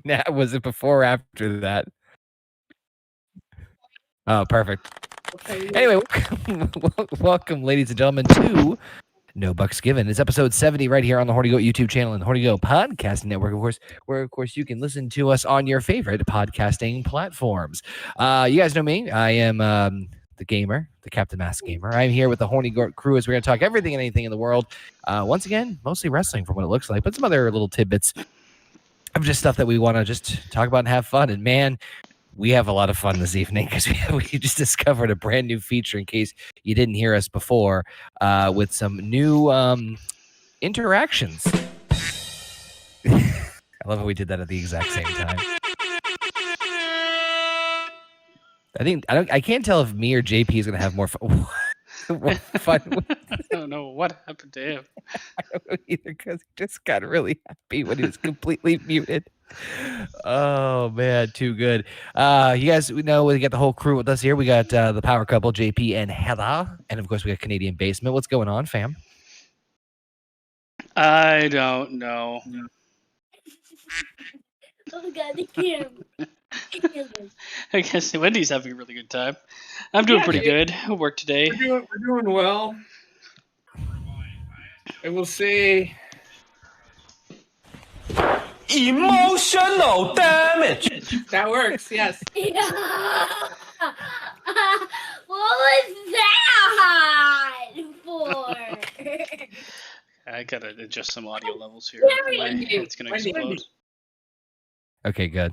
Now, was it before or after that? Oh, perfect. Okay. Anyway, welcome, ladies and gentlemen, to No Bucks Given. It's episode 70 right here on the Horny Goat YouTube channel and the Horny Goat Podcasting Network, of course, where, of course, you can listen to us on your favorite podcasting platforms. You guys know me. I am the gamer, the Captain Mask Gamer. I'm here with the Horny Goat crew as we're going to talk everything and anything in the world. Once again, mostly wrestling from what it looks like, but some other little tidbits of just stuff that we want to just talk about and have fun. And man, we have a lot of fun this evening because we just discovered a brand new feature in case you didn't hear us before with some new interactions. I love how we did that at the exact same time. I can't tell if me or JP is going to have more fun. I don't know what happened to him. I don't know either because he just got really happy when he was completely muted. Oh man, too good. You guys know we got the whole crew with us here. We got the power couple, JP and Heather, and of course we got Canadian Basement. What's going on, fam? I don't know. Oh god, the camera. I guess Wendy's having a really good time. I'm doing pretty good. I work today. We're doing well. I will say emotional damage. That works, yes. Yeah. What was that for? I gotta adjust some audio levels here. Wendy, It's gonna explode. Okay, good.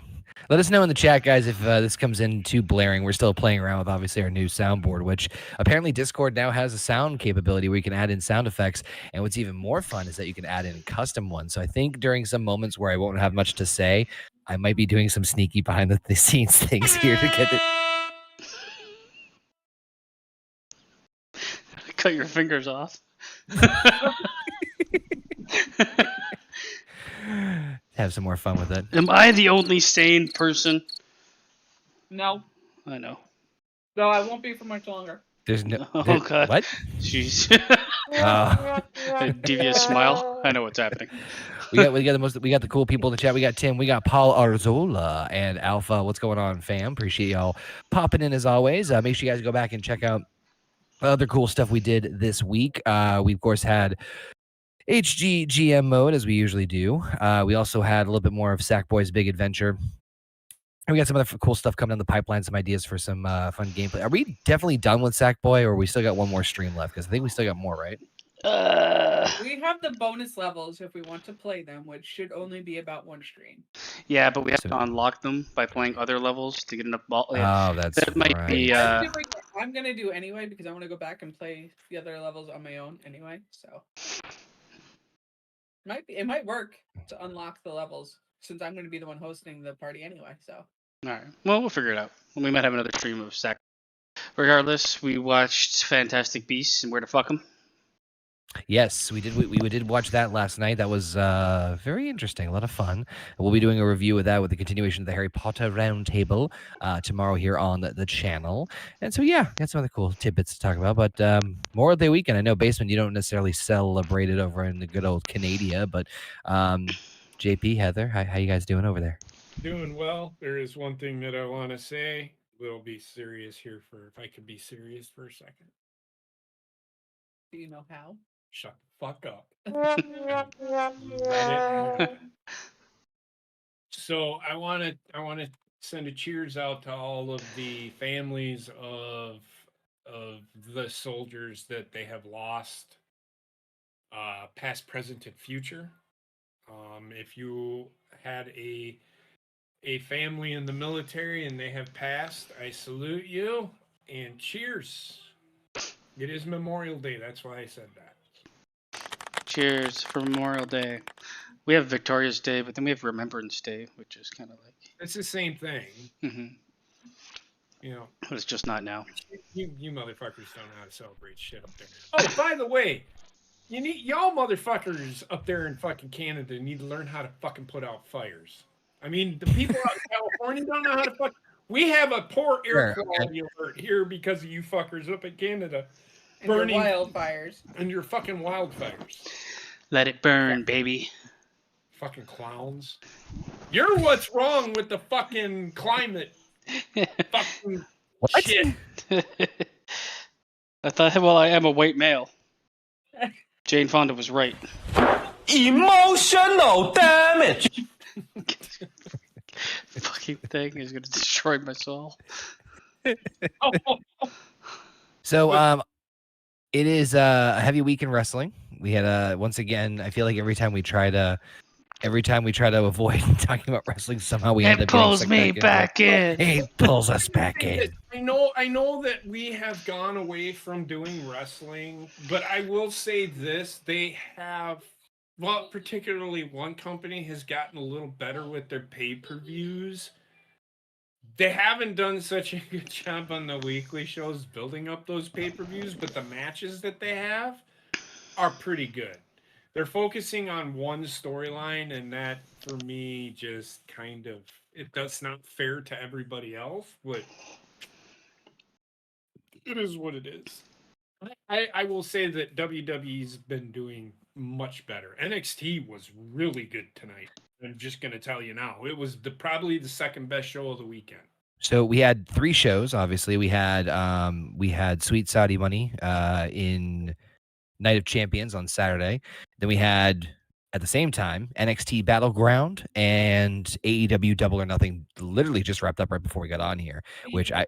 Let us know in the chat, guys, if this comes in too blaring. We're still playing around with, obviously, our new soundboard, which apparently Discord now has a sound capability where you can add in sound effects. And what's even more fun is that you can add in custom ones. So I think during some moments where I won't have much to say, I might be doing some sneaky behind the scenes things here to get it. Cut your fingers off. Have some more fun with it. Am I the only sane person? No. I know. No, I won't be for much longer. There's no. Oh, God. What? Jeez. Uh, A devious smile. I know what's happening. we got the cool people in the chat. We got Tim, we got Paul Arzola and Alpha. What's going on, fam? Appreciate y'all popping in as always. Make sure you guys go back and check out other cool stuff we did this week. We of course had HGGM mode as we usually do. We also had a little bit more of Sackboy's Big Adventure. And we got some other cool stuff coming down the pipeline, some ideas for some fun gameplay. Are we definitely done with Sackboy, or we still got one more stream left? Because I think we still got more, right? We have the bonus levels if we want to play them, which should only be about one stream. Yeah, but we have to unlock them by playing other levels to get enough ball. Oh, that's that might right. be. I'm gonna do anyway because I want to go back and play the other levels on my own anyway. So it might work to unlock the levels since I'm going to be the one hosting the party anyway. So All right. Well, we'll figure it out. We might have another stream of Sack. Regardless, we watched Fantastic Beasts and Where to Fuck 'Em. Yes, we did. We did watch that last night. That was very interesting, a lot of fun. We'll be doing a review of that with the continuation of the Harry Potter Roundtable tomorrow here on the channel. And so, yeah, got some other cool tidbits to talk about. But Memorial Day weekend, I know, Basement, you don't necessarily celebrate it over in the good old Canada, but JP, Heather, how you guys doing over there? Doing well. There is one thing that I want to say. We'll be serious here if I could be serious for a second. do you know how? Shut the fuck up. So I want to send a cheers out to all of the families of the soldiers that they have lost, past, present, and future. If you had a family in the military and they have passed, I salute you and cheers. It is Memorial Day. That's why I said that. Cheers for Memorial Day. We have Victoria's Day, but then we have Remembrance Day, which is kind of like. It's the same thing. Mm-hmm. You know. But it's just not now. You motherfuckers don't know how to celebrate shit up there. Oh, by the way, y'all motherfuckers up there in fucking Canada need to learn how to fucking put out fires. I mean, the people out in California don't know how to fuck. We have a poor air quality alert here because of you fuckers up in Canada. And burning wildfires. And your fucking wildfires. Let it burn, baby. Fucking clowns. You're what's wrong with the fucking climate. Fucking What? shit. I thought, well, I am a white male. Jane Fonda was right. Emotional damage. Fucking thing is gonna destroy my soul. So it is a heavy week in wrestling. We had once again, I feel like every time we try to avoid talking about wrestling, somehow we end It up getting pulls sucked me back back in. It pulls us back in. I know that we have gone away from doing wrestling, but I will say this: they have, well, particularly one company has gotten a little better with their pay-per-views. They haven't done such a good job on the weekly shows building up those pay-per-views, but the matches that they have are pretty good. They're focusing on one storyline, and that, for me, just kind of, that's not fair to everybody else, but it is what it is. I will say that WWE's been doing much better. NXT was really good tonight. I'm just going to tell you now. It was probably the second best show of the weekend. So we had 3 shows. Obviously, we had Sweet Saudi Money in Night of Champions on Saturday. Then we had, at the same time, NXT Battleground and AEW Double or Nothing. Literally just wrapped up right before we got on here, which I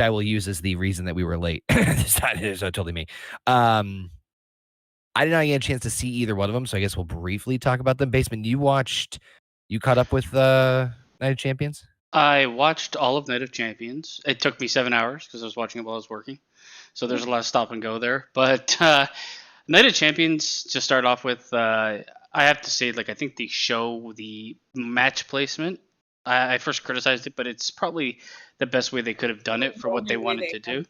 will use as the reason that we were late. It's totally me. I did not get a chance to see either one of them, so I guess we'll briefly talk about them. Basement, you caught up with Night of Champions? I watched all of Night of Champions. It took me 7 hours because I was watching it while I was working. So there's a lot of stop and go there. But Night of Champions, to start off with, I have to say, like, I think the match placement, I first criticized it, but it's probably the best way they could have done it for what they wanted to do.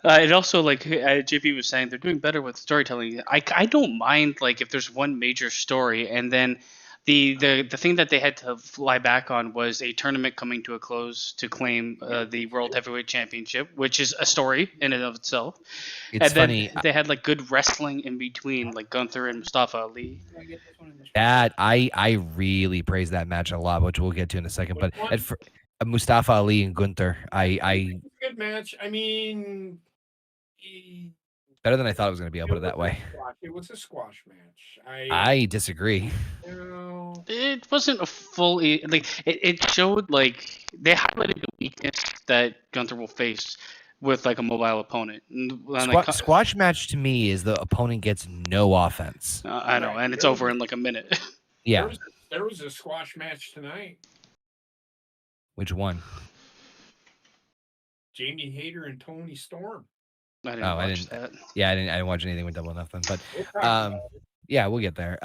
It also, like JP was saying, they're doing better with storytelling. I don't mind, like, if there's one major story and then the thing that they had to fly back on was a tournament coming to a close to claim the World Heavyweight Championship, which is a story in and of itself. It's and then funny. they had like good wrestling in between, like Gunther and Mustafa Ali. That I really praise that match a lot, which we'll get to in a second. But Mustafa Ali and Gunther, I good match. I mean, better than I thought it was going to be. I'll put it that way. It was a squash match. I disagree. It wasn't a fully like it showed like they highlighted the weakness that Gunther will face with like a mobile opponent. Squash match to me is the opponent gets no offense. I know, and it's over in like a minute. Yeah. There was a squash match tonight. Which one? Jamie Hayter and Tony Storm. I didn't watch that. Yeah, I didn't watch anything with Double or Nothing, but yeah, we'll get there.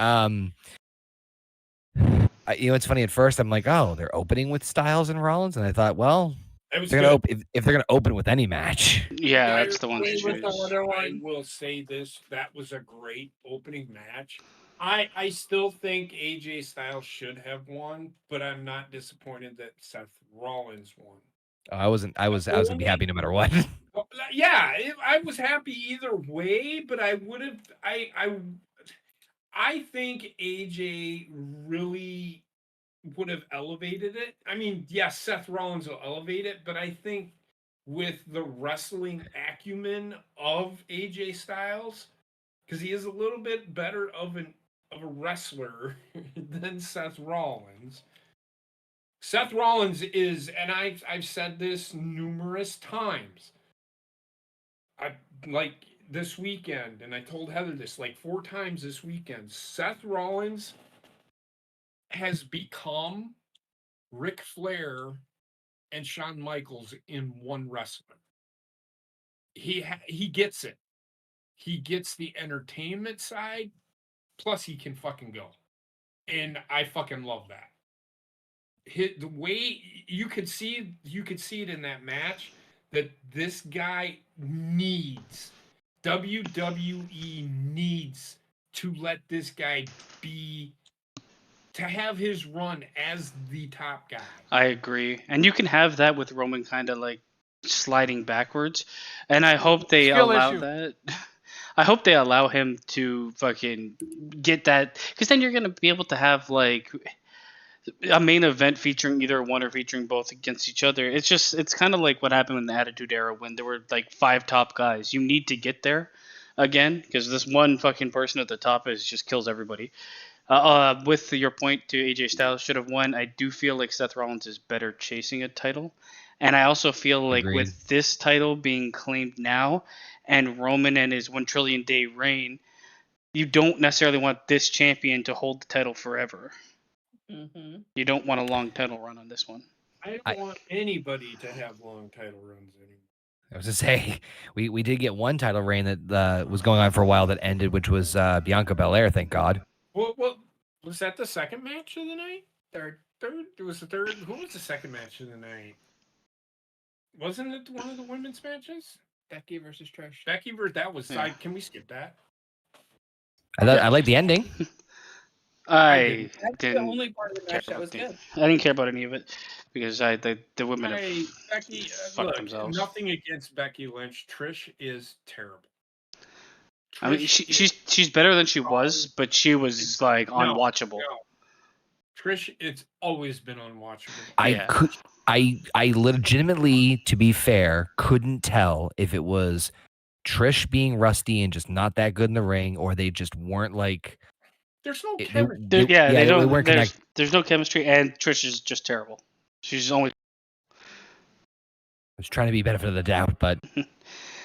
It's funny. At first, I'm like, oh, they're opening with Styles and Rollins, and I thought, well, if they're gonna open with any match, yeah, that's the one to choose. I will say this: that was a great opening match. I still think AJ Styles should have won, but I'm not disappointed that Seth Rollins won. I was gonna be happy no matter what. Yeah, I was happy either way, but I would have. I think AJ really would have elevated it. I mean, yes, Seth Rollins will elevate it, but I think with the wrestling acumen of AJ Styles, because he is a little bit better of a wrestler than Seth Rollins. Seth Rollins is, and I've said this numerous times. Like this weekend, and I told Heather this like 4 times this weekend. Seth Rollins has become Ric Flair and Shawn Michaels in one wrestler. He gets it. He gets the entertainment side, plus he can fucking go, and I fucking love that. The way you could see it in that match that this guy needs. WWE needs to let this guy to have his run as the top guy. I agree. And you can have that with Roman kind of like sliding backwards. And I hope they allow that. I hope they allow him to fucking get that, because then you're gonna be able to have like a main event featuring either one or featuring both against each other. It's kind of like what happened in the Attitude Era when there were like 5 top guys. You need to get there again because this one fucking person at the top is just kills everybody. With your point to AJ Styles should have won, I do feel like Seth Rollins is better chasing a title. And I also feel like Agreed. with this title being claimed now and Roman and his 1 trillion day reign, you don't necessarily want this champion to hold the title forever. Mm-hmm. You don't want a long title run on this one. I don't want anybody to have long title runs anymore. I was to say, we did get one title reign that was going on for a while that ended, which was Bianca Belair, thank God. Well, was that the second match of the night? Third? It was the third. Who was the second match of the night? Wasn't it one of the women's matches? Becky versus Trish. Becky versus that was Yeah. Can we skip that? I like the ending. I That's the didn't. only part of the match that was good. I didn't care about any of it because the women have Becky, fucked look, themselves. nothing against Becky Lynch. Trish is terrible. I mean, she's better than she was, but she was like unwatchable. No. Trish, it's always been unwatchable. I legitimately, to be fair, couldn't tell if it was Trish being rusty and just not that good in the ring, or they just weren't like. There's no They chemistry. They don't. weren't connected. There's no chemistry, and Trish is just terrible. She's only. I was trying to be benefit of the doubt, but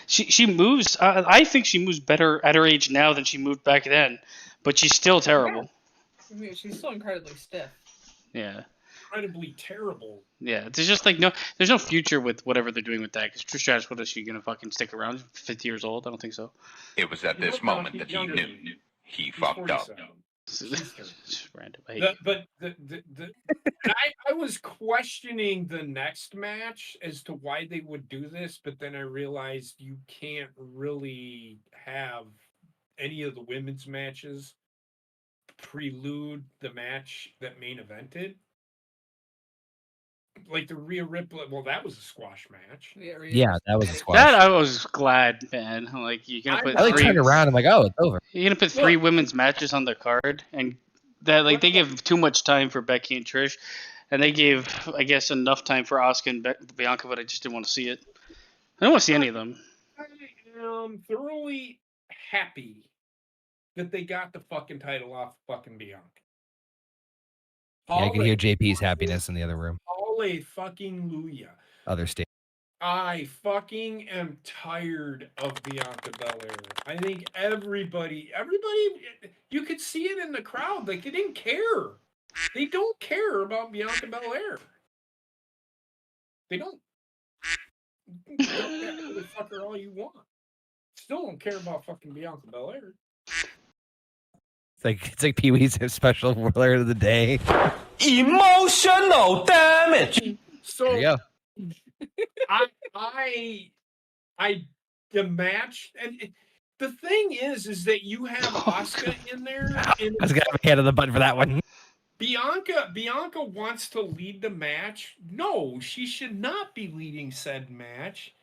She moves. I think she moves better at her age now than she moved back then, but she's still terrible. I mean, she's still incredibly stiff. Yeah. Incredibly terrible. Yeah, there's just like there's no future with whatever they're doing with that. Because Trish Stratus, what is she gonna fucking stick around? 50 years old? I don't think so. It was at this moment that he knew he fucked up. It's random. I was questioning the next match as to why they would do this, but then I realized you can't really have any of the women's matches prelude the match that main evented. Like the Rhea Ripley, well, that was a squash match. yeah, that was a squash. That I was glad, man. Like you're gonna put I like three. turned around. I'm like, oh, it's over. You're gonna put 3 women's matches on the card, and that like they give too much time for Becky and Trish, and they gave I guess enough time for Asuka and Bianca, but I just didn't want to see it. I don't want to see any of them. I am thoroughly happy that they got the fucking title off fucking Bianca. Yeah, I can hear JP's happiness in the other room. Holy fucking Luya. Other state. I fucking am tired of Bianca Belair. I think everybody, you could see it in the crowd. Like, they didn't care. They don't care about Bianca Belair. They don't. You can talk that motherfucker all you want. Still don't care about fucking Bianca Belair. It's like Pee Wee's special alert of the day. Emotional damage. So There you go. the match, and the thing is that you have Asuka in there. And I was gonna have a hand on the button for that one. Bianca wants to lead the match. No, she should not be leading said match.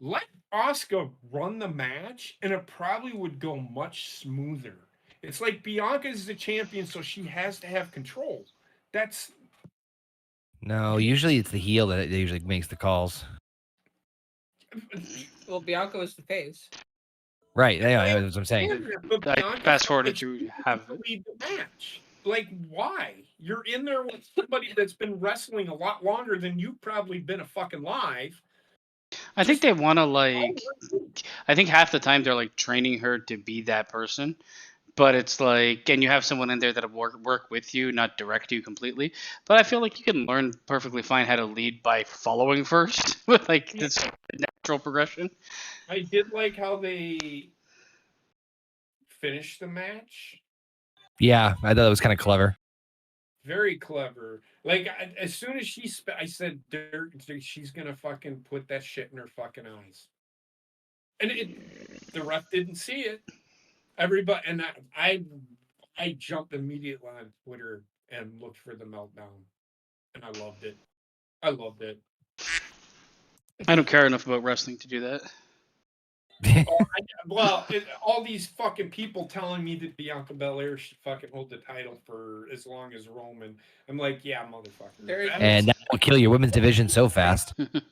Let Asuka run the match, and it probably would go much smoother. It's like Bianca is the champion, so she has to have control. That's No, usually it's the heel that usually makes the calls. Well, Bianca was the face. Right. Yeah, that's what I'm saying. But I Bianca fast forwarded is to have to lead the match. Like, why? You're in there with somebody that's been wrestling a lot longer than you've probably been a fucking live. I think they want to like. I think half the time they're like training her to be that person, but it's like, and you have someone in there that'll work with you, not direct you completely. But I feel like you can learn perfectly fine how to lead by following first, with like this natural progression. I did like how they finished the match. Yeah, I thought it was kind of clever. Very clever. Like, as soon as I said, she's gonna fucking put that shit in her fucking eyes. And the ref didn't see it. Everybody, and I jumped immediately on Twitter and looked for the meltdown, and I loved it. I loved it. I don't care enough about wrestling to do that. All these fucking people telling me that Bianca Belair should fucking hold the title for as long as Roman. I'm like, yeah, motherfucker. And that will kill your women's division so fast. The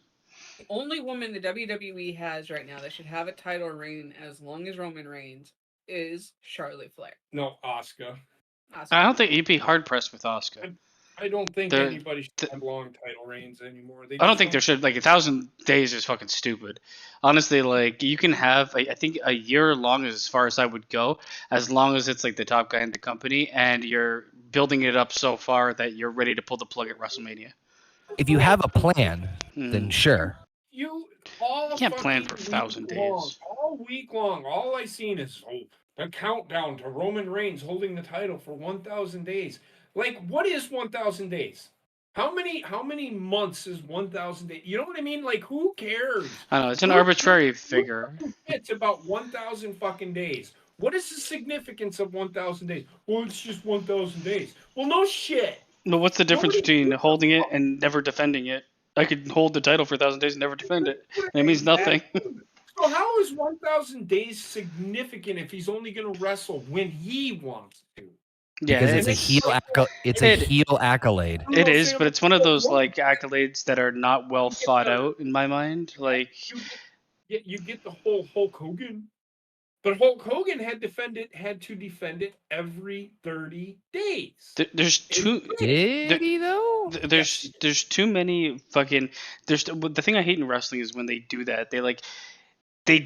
only woman the WWE has right now that should have a title reign as long as Roman Reigns is Charlotte Flair. No, Asuka. I don't think you'd be hard pressed with Asuka. I don't think anybody should have long title reigns anymore. I don't think there should. Like 1,000 days is fucking stupid. Honestly, like you can have, I think a year long is as far as I would go, as long as it's like the top guy in the company and you're building it up so far that you're ready to pull the plug at WrestleMania. If you have a plan, then sure. You can't plan for 1,000 days. All week long, all I seen is the countdown to Roman Reigns holding the title for 1,000 days. Like, what is 1,000 days? How many months is 1,000 days? You know what I mean? Like, who cares? I don't know. It's an arbitrary figure. It's about 1,000 fucking days. What is the significance of 1,000 days? Well, it's just 1,000 days. Well, no shit. But what's the difference between holding it and never defending it? I could hold the title for 1,000 days and never defend it. It means nothing. So how is 1,000 days significant if he's only going to wrestle when he wants to? Yeah, because it's a heel accolade. It is, but it's one of those like accolades that are not well thought out in my mind. Like you get the whole Hulk Hogan, but Hulk Hogan had to defend it every 30 days. There's too Did he though? There's too many fucking. The thing I hate in wrestling is when they do that. They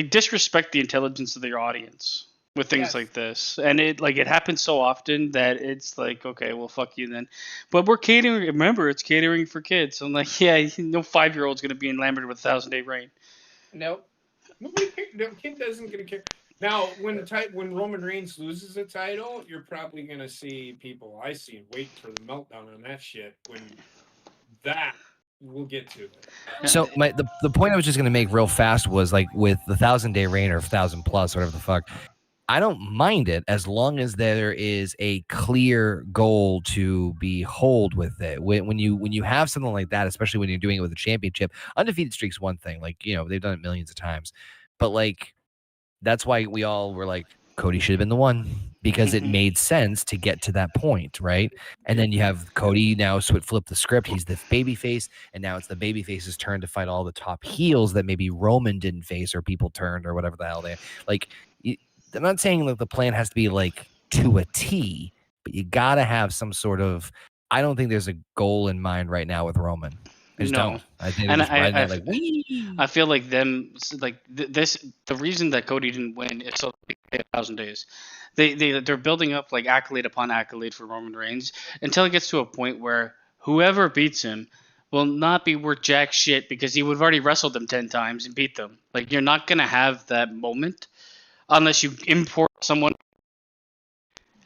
disrespect the intelligence of their audience with things like this, and it happens so often that it's like, okay, well, fuck you then. But we're catering. Remember, it's catering for kids. So I'm like, yeah, no 5-year-old's gonna be enamored with 1,000-day reign. Nope. No kid doesn't gonna care. Now, when Roman Reigns loses a title, you're probably gonna see people I see waiting for the meltdown on that shit. When that. We'll get to it. So the point I was just gonna make real fast was like with the 1,000-day reign or 1,000 plus, whatever the fuck. I don't mind it as long as there is a clear goal to behold with it. When you have something like that, especially when you're doing it with a championship, undefeated streak's one thing. Like, you know, they've done it millions of times, but like that's why we all were like, Cody should have been the one because it made sense to get to that point, right? And then you have Cody now flip the script. He's the baby face, and now it's the baby face's turn to fight all the top heels that maybe Roman didn't face or people turned or whatever the hell they like. I'm not saying that the plan has to be like to a T, but you got to have some sort of. I don't think there's a goal in mind right now with Roman. I just don't. I think I feel like the reason that Cody didn't win is so 1,000 days. They're building up like accolade upon accolade for Roman Reigns until it gets to a point where whoever beats him will not be worth jack shit because he would have already wrestled them 10 times and beat them. Like, you're not gonna have that moment unless you import someone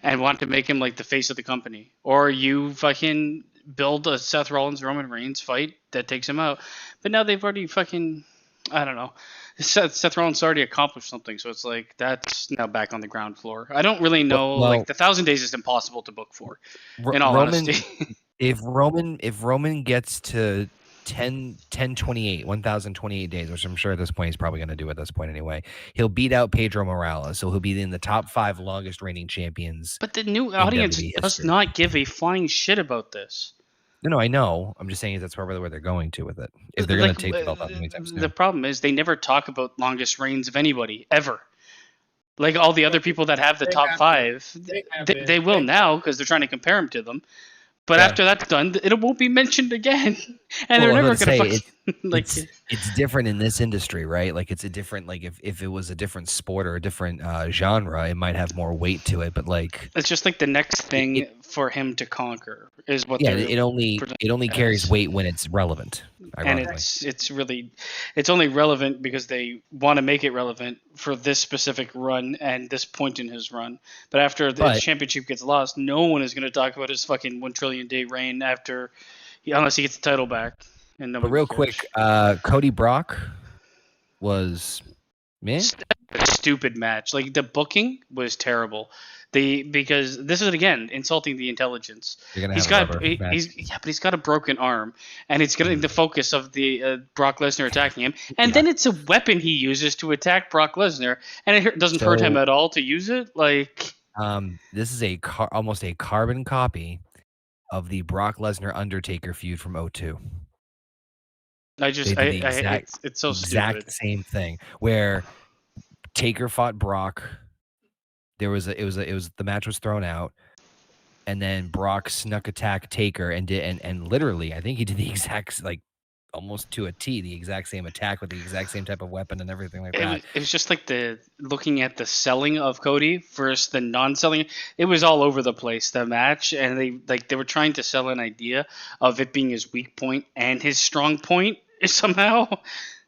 and want to make him like the face of the company, or you fucking build a Seth Rollins Roman Reigns fight that takes him out. But now they've already fucking, I don't know. Seth Rollins already accomplished something, so it's like that's now back on the ground floor. I don't really know. Well, like the 1,000 days is impossible to book for. In all honesty, if Roman gets to 1028, 1,028 days, which I'm sure at this point he's probably going to do at this point anyway, he'll beat out Pedro Morales, so he'll be in the top 5 longest reigning champions. But the new audience does not give a flying shit about this. No, I know. I'm just saying that's probably where they're going to with it. If they're going to take the belt off anytime soon. The problem is they never talk about longest reigns of anybody ever. Like all the other people that have the top 5, they will now because they're trying to compare them to them. But after that's done, it won't be mentioned again, and they're never going to like. It's different in this industry, right? Like it's a different, like if it was a different sport or a different genre, it might have more weight to it. But like, it's just like the next thing for him to conquer is what. Yeah, it only carries weight when it's relevant. And it's only relevant because they want to make it relevant for this specific run and this point in his run. But after the championship gets lost, no one is going to talk about his fucking 1 trillion day reign unless he gets the title back. But real quick, Cody Brock was a stupid match. Like the booking was terrible. Because this is again insulting the intelligence. You're gonna He's have a got rubber match. but he's got a broken arm, and it's getting the focus of the Brock Lesnar attacking him, and Yeah. then it's a weapon he uses to attack Brock Lesnar, and it doesn't hurt him So- at all to use it. Like, This is almost a carbon copy of the Brock Lesnar Undertaker feud from 02. I just, They did the exact, it's so exact stupid. same thing where Taker fought Brock. It was the match was thrown out, and then Brock snuck attack Taker and literally I think he did the exact almost to a T the exact same attack with the exact same type of weapon and everything like that. It was just like looking at the selling of Cody versus the non-selling. It was all over the place, the match, and they were trying to sell an idea of it being his weak point and his strong point somehow.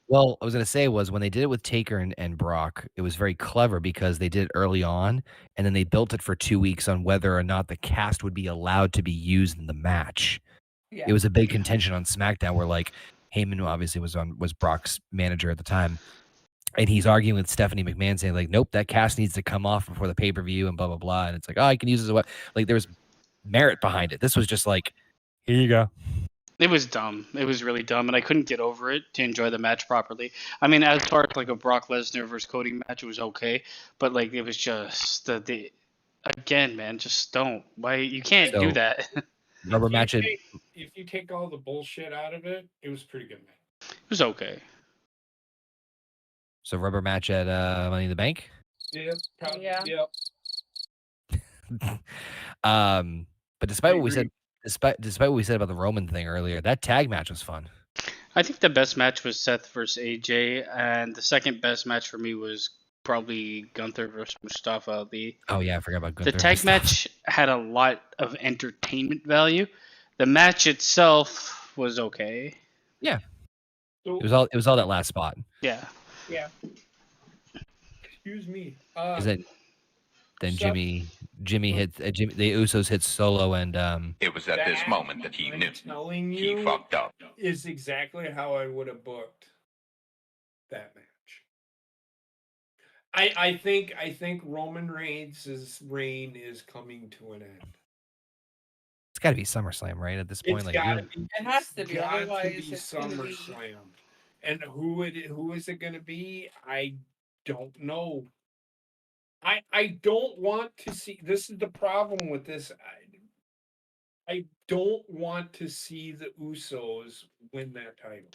Well, I was gonna say was when they did it with Taker and Brock, it was very clever because they did it early on, and then they built it for 2 weeks on whether or not the cast would be allowed to be used in the match. Yeah. It was a big contention on SmackDown where Heyman obviously was Brock's manager at the time, and he's arguing with Stephanie McMahon saying nope, that cast needs to come off before the pay-per-view and blah blah blah, and it's I can use it as a what there was merit behind it. This was just here you go. It was dumb. It was really dumb, and I couldn't get over it to enjoy the match properly. I mean, as far as a Brock Lesnar versus Cody match, it was okay, but it was just the again, man, just don't. Why you can't do So- that? Rubber match it. If you take all the bullshit out of it, it was pretty good, man. It was okay. So rubber match at Money in the Bank. Yeah, probably. Yeah. Yep. But despite what we agree. said, despite what we said about the Roman thing earlier, that tag match was fun. I think the best match was Seth versus AJ, and the second best match for me was probably Gunther versus Mustafa Ali. Oh yeah, I forgot about The Gunther. tag Stuff. match had a lot of entertainment value. The match itself was okay. So, It was all that last spot. Yeah. Yeah. excuse me. Is it? Then Seth- Jimmy hit the Usos hit Solo and It was at this moment that he I'm knew telling he you, fucked up. is exactly how I would have booked that match. I think Roman Reigns' reign is coming to an end. it's got to be SummerSlam, right? At this point, It's gotta be. It has to be, It's gotta otherwise be it's gonna be- SummerSlam. And who is it going to be? I don't know. I don't want to see. This is the problem with this. I don't want to see the Usos win that title.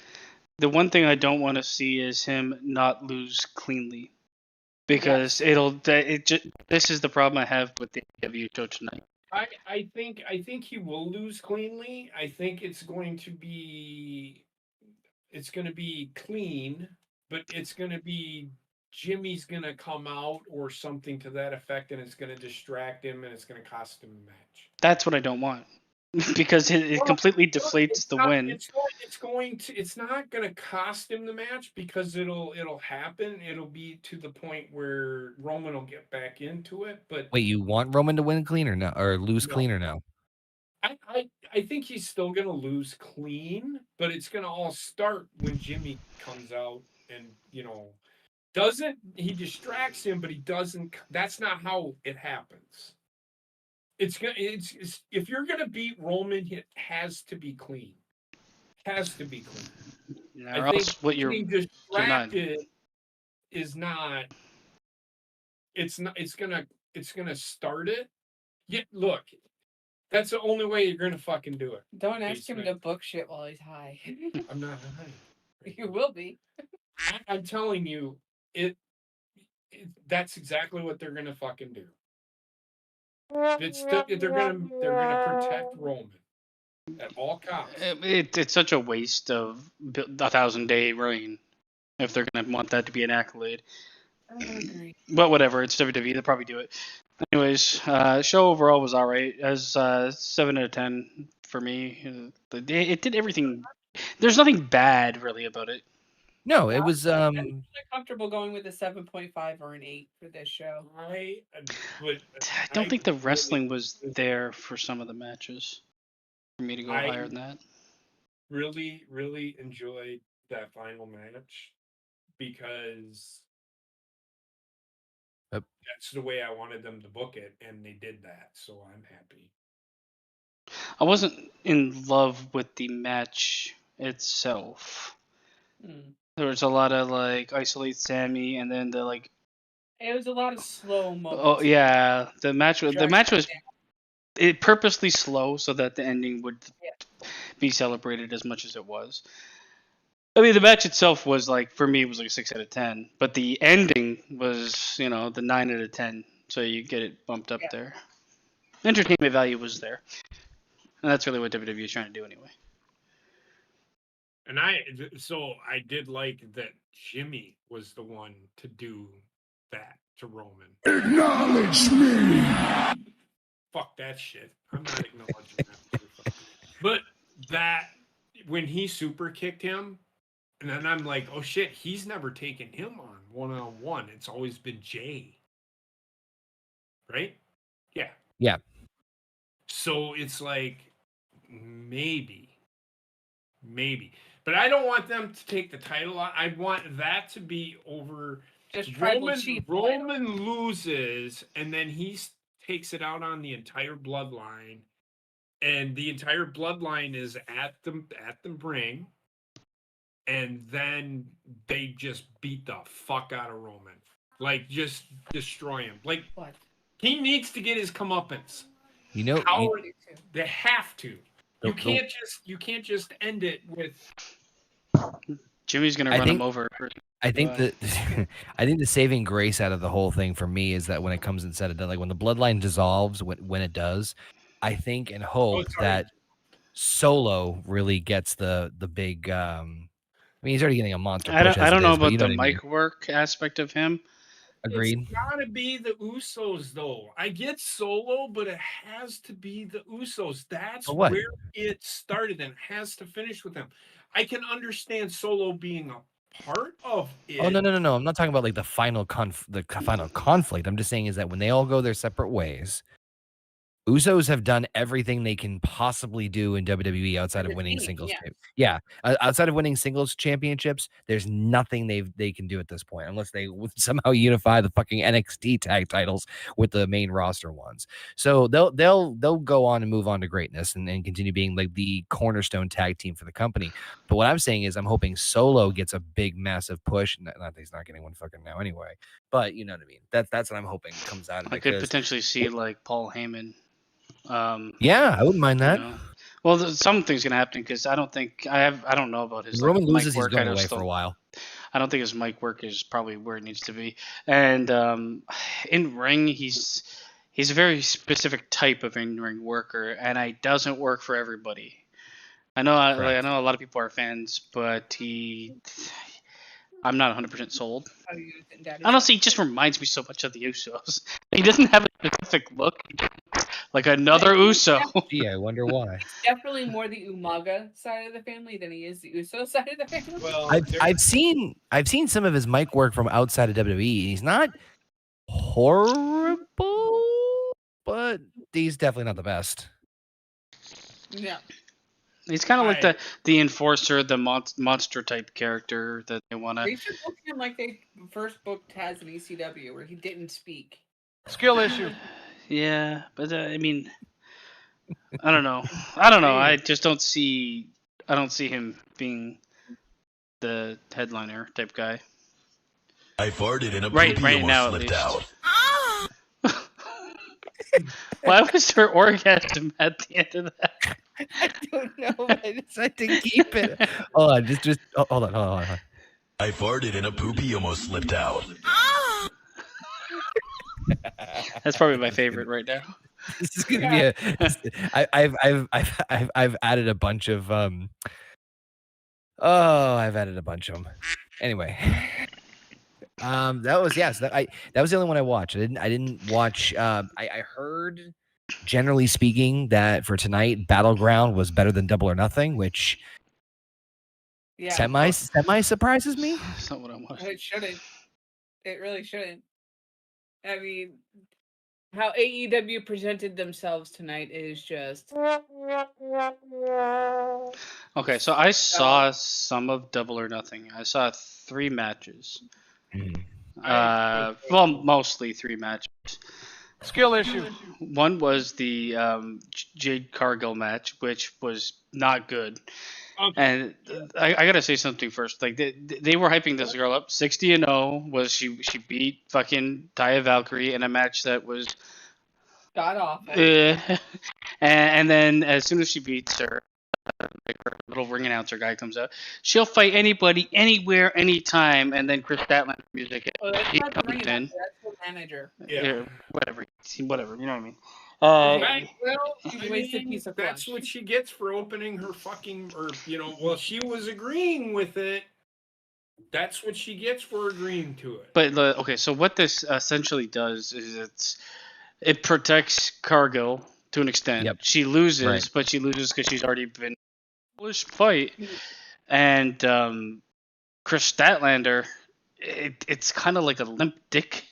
The one thing I don't want to see is him not lose cleanly, because this is the problem I have with the AEW show tonight. I think he will lose cleanly. I think it's going to be clean, but it's going to be Jimmy's going to come out or something to that effect, and it's going to distract him and it's going to cost him a match. That's what I don't want, because it Well, completely Well, deflates it's the not- win. It's not going to cost him the match because it'll happen. It'll be to the point where Roman will get back into it. But wait, you want Roman to win clean or no, or lose No. clean or no? I think he's still going to lose clean, but it's going to all start when Jimmy comes out and he distracts him, but he doesn't. That's not how it happens. It's if you're going to beat Roman, it has to be clean. Has to be clean. Or else what you're getting distracted is not. It's not. It's gonna start it. Yeah, look, that's the only way you're gonna fucking do it. Don't ask him to Basement. book shit while he's high. I'm not high. You will be. I'm telling you, that's exactly what they're gonna fucking do. They're gonna protect Roman at all costs. it's such a waste of a 1,000-day reign if they're gonna want that to be an accolade. I agree. But whatever, it's WWE. They'll probably do it. Anyways, show overall was all right. As 7 out of 10 for me. It did everything. There's nothing bad really about it. No, it was I'm really comfortable going with a 7.5 or an 8 for this show. I don't think the wrestling was there for some of the matches for me to go higher than that. Really, really enjoyed that final match because Yep. That's the way I wanted them to book it, and they did that, so I'm happy. I wasn't in love with the match itself. Hmm. There was a lot of like isolate Sammy, and then the like. It was a lot of slow moments. Oh yeah, the match was Dragging it purposely slow so that the ending would Yeah. be celebrated as much as it was. I mean, the match itself was like for me it was like a 6 out of 10, but the ending was the 9 out of 10. So you get it bumped up Yeah. there. Entertainment value was there, and that's really what WWE is trying to do anyway. And so I did like that Jimmy was the one to do that to Roman. Acknowledge me! Fuck that shit. I'm not acknowledging that. But that when he super kicked him, and then I'm like, oh shit, he's never taken him on one-on-one. It's always been Jay. Right? Yeah. Yeah. So it's like maybe. But I don't want them to take the title on. I want that to be over. Just tribal Roman, chief. Roman loses, and then he takes it out on the entire bloodline, and the entire bloodline is at the ring, and then they just beat the fuck out of Roman, like just destroy him. Like What? he needs to get his comeuppance. You know, How you- they have to. You The- can't just end it with. Jimmy's gonna I run think- him over. I think that I think the saving grace out of the whole thing for me is that when it comes and said it done, like when the bloodline dissolves, when it does, I think and hope sorry. that Solo really gets the big. I mean, he's already getting a monster. I push don't, I as don't it know is, but about you know the what I mean. mic work aspect of him. Agreed. It's gotta be the Usos, though. I get Solo, but it has to be the Usos. That's For what? where it started, and it has to finish with them. I can understand Solo being a part of it. Oh no! I'm not talking about like the final final conflict. I'm just saying is that when they all go their separate ways, Usos have done everything they can possibly do in WWE outside of As a winning team, singles. yeah. Outside of winning singles championships, there's nothing they can do at this point unless they somehow unify the fucking NXT tag titles with the main roster ones. So they'll go on and move on to greatness and continue being like the cornerstone tag team for the company. But what I'm saying is I'm hoping Solo gets a big massive push. Not that he's not getting one fucking now anyway, but you know what I mean. That's what I'm hoping comes out of it. I could 'cause- potentially see like Paul Heyman. Yeah, I wouldn't mind that. Well, something's gonna happen because I don't know about his. When Roman mic loses, he's work. going I away just for a don't- while. I don't think his mic work is probably where it needs to be. And in ring, he's a very specific type of in ring worker, and it doesn't work for everybody. I know I know a lot of people are fans, but I'm not 100% sold. How you use it in Daddy's Honestly, he just reminds me so much of the Usos. He doesn't have a specific look, like another Uso. Gee, I wonder why. definitely more the Umaga side of the family than he is the Uso side of the family. Well, I've seen some of his mic work from outside of WWE. He's not horrible, but he's definitely not the best. Yeah. He's kind of like I- the enforcer, the monster type character that they want to. They should book him like they first booked Taz in ECW, where he didn't speak. Skill issue. Yeah, but I mean, I don't know. I just don't see. I don't see him being the headliner type guy. I farted and a Right poopy almost now, at slipped least. out. Why was there orgasm at the end of that? I don't know. I decided to keep it. Hold on, just hold on. I farted and a poopy almost slipped out. That's probably my favorite right now. This is gonna be I've added a bunch of I've added a bunch of them. Anyway, that was that was the only one I watched. I didn't watch. I heard, generally speaking, that for tonight, Battleground was better than Double or Nothing, which Yeah. semi surprises me. That's not what I want. It shouldn't. It really shouldn't. I mean, how AEW presented themselves tonight is just. Okay, so I saw some of Double or Nothing. I saw 3 matches. Well, mostly 3 matches. Skill issue. One was the Jade Cargill match, which was not good. Okay. And I gotta say something first. Like they were hyping this girl up. 60-0 was she beat fucking Taya Valkyrie in a match that was Got off. and then as soon as she beats her, like her little ring announcer guy comes out. She'll fight anybody, anywhere, anytime. And then Chris Statlander music. That's He not the comes ring in. announcer, that's the manager. Yeah. Whatever. You know what I mean. Right, well, He's I a wasted mean, piece of that's flesh. what she gets for opening her fucking, or well, she was agreeing with it. That's what she gets for agreeing to it. But okay, so what this essentially does is it protects Cargill to an extent. Yep. She loses, Right. but she loses because she's already been published fight. And Chris Statlander, it's kind of like a limp dick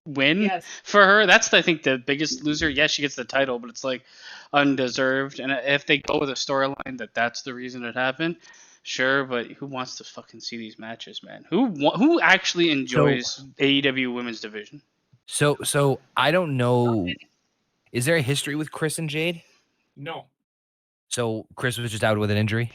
win Yes. for her. That's I think the biggest loser. Yes, she gets the title, but it's like undeserved. And if they go with a storyline that's the reason it happened, sure. But who wants to fucking see these matches, man? Who actually enjoys AEW Women's Division? So I don't know. Is there a history with Chris and Jade? No. So Chris was just out with an injury.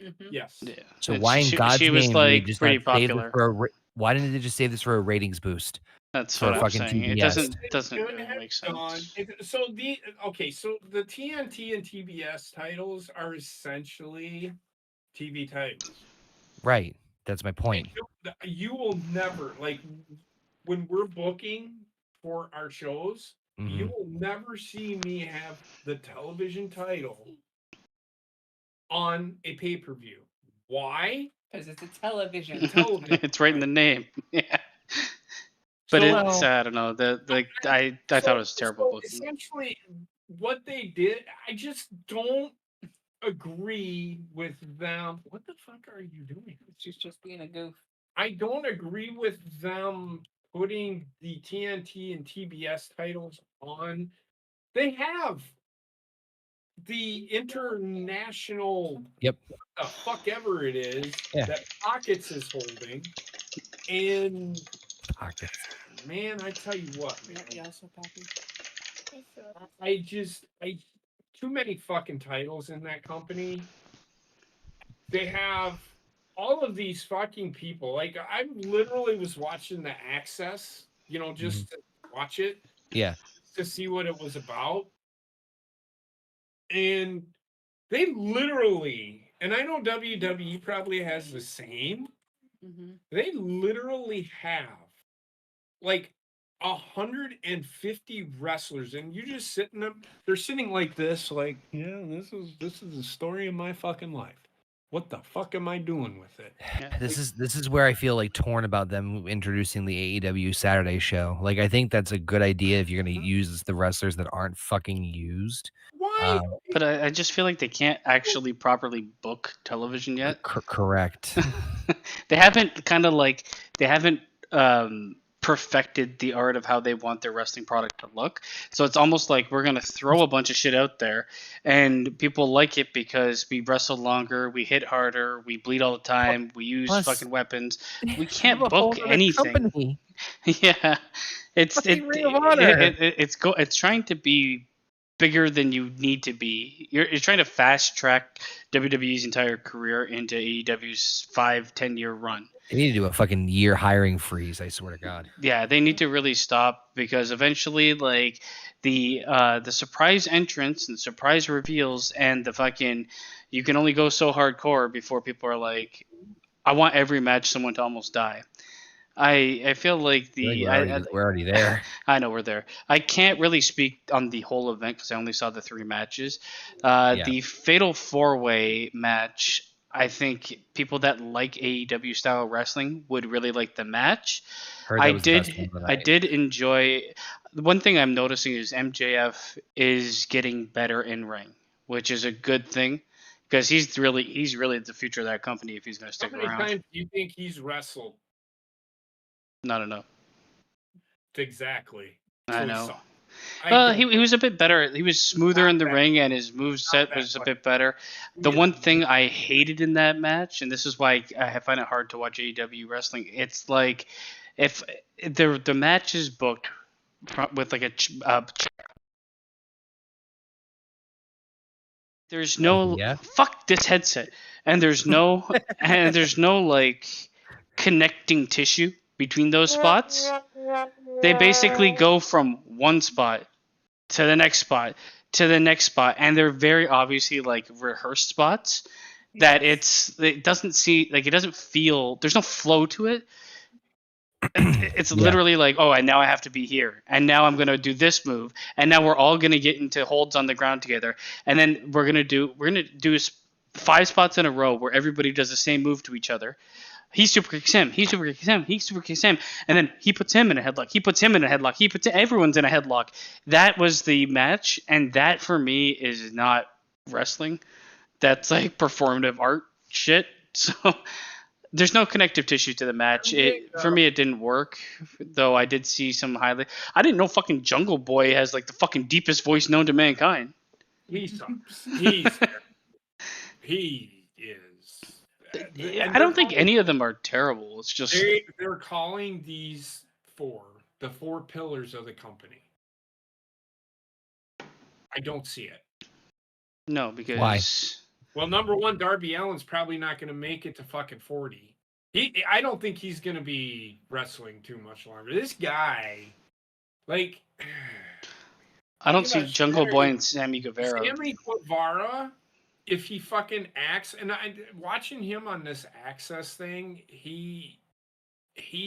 Mhm. Yes. Yeah. So And why in God's she was name did they like just pretty not save this popular. for why didn't they just save this for a ratings boost? That's for what I'm fucking saying. It TBS? doesn't Should really have make done- sense. So the TNT and TBS titles are essentially TV titles. Right. That's my point. You will never, like, when we're booking for our shows, you Mhm. will never see me have the television title on a pay-per-view. Why? Because it's a television. Television. It's right in the name. Yeah. But So- it's I don't know. I thought it was terrible So booking. essentially, what they did, I just don't agree with them. What the fuck are you doing? She's just being a goof. I don't agree with them putting the TNT and TBS titles on. They have the international, Yep. what the fuck ever it is, Yeah. that Pockets is holding. And Pockets. man, I tell you what, man, Yeah, so Poppy. I too many fucking titles in that company. They have all of these fucking people. Like, I literally was watching the Access, just to watch it, Yeah. to see what it was about. And they literally, and I know WWE probably has the same, Mhm. they literally have like 150 wrestlers, and you're just sitting up, they're sitting like this, like, yeah, this is the story of my fucking life. What the fuck am I doing with it? Yeah. This is where I feel like torn about them introducing the AEW Saturday show. Like, I think that's a good idea if you're going to use the wrestlers that aren't fucking used. Why? But I just feel like they can't actually properly book television yet. Correct. They haven't perfected the art of how they want their wrestling product to look. So it's almost like we're gonna throw a bunch of shit out there, and people like it because we wrestle longer, we hit harder, we bleed all the time, we use Plus- fucking weapons. We can't Have a whole book other anything. company. Yeah, Fucking Ring of Honor. it's trying to be bigger than you need to be. You're trying to fast track WWE's entire career into AEW's 5-10 year run. They need to do a fucking year hiring freeze. I swear to God. Yeah, they need to really stop, because eventually, like, the surprise entrance and surprise reveals and the fucking, you can only go so hardcore before people are like, I want every match someone to almost die. I feel like We're already there. I know we're there. I can't really speak on the whole event because I only saw the 3 matches. Yeah. The Fatal 4-Way match, I think people that like AEW style wrestling would really like the match. Heard that was the best one of the I night. did enjoy. The one thing I'm noticing is MJF is getting better in ring, which is a good thing because he's really the future of that company if he's going to How stick many around. times do you think he's wrestled? Not enough. Exactly. I So know. sucked. I He was a bit better. He was smoother in the that ring, and his moveset that was a way. bit better. The Yeah. one thing I hated in that match, and this is why I find it hard to watch AEW wrestling, it's like if the match is booked with like there's no Yeah. fuck this headset, and there's no like connecting tissue between those spots. They basically go from one spot to the next spot to the next spot, and they're very obviously like rehearsed spots that it doesn't feel, there's no flow to it. It's Yeah. literally like, oh, and now I have to be here, and now I'm gonna do this move, and now we're all gonna get into holds on the ground together, and then we're gonna do 5 spots in a row where everybody does the same move to each other. He super kicks him. He super kicks him. He super kicks him, and then he puts him in a headlock. He puts him in a headlock. Everyone's in a headlock. That was the match, and that for me is not wrestling. That's like performative art shit. So there's no connective tissue to the match. For me, it didn't work. Though I did see some highlight. I didn't know fucking Jungle Boy has like the fucking deepest voice known to mankind. He sucks. He is. I don't think any of them are terrible. It's just they're calling these the 4 pillars of the company. I don't see it. no, because Why? Well, number one, Darby Allin's probably not going to make it to fucking 40. I don't think he's going to be wrestling too much longer. This guy, like, I don't see Jungle Boy and Sammy Guevara. Sammy Guevara, if he fucking acts, and watching him on this Access thing, he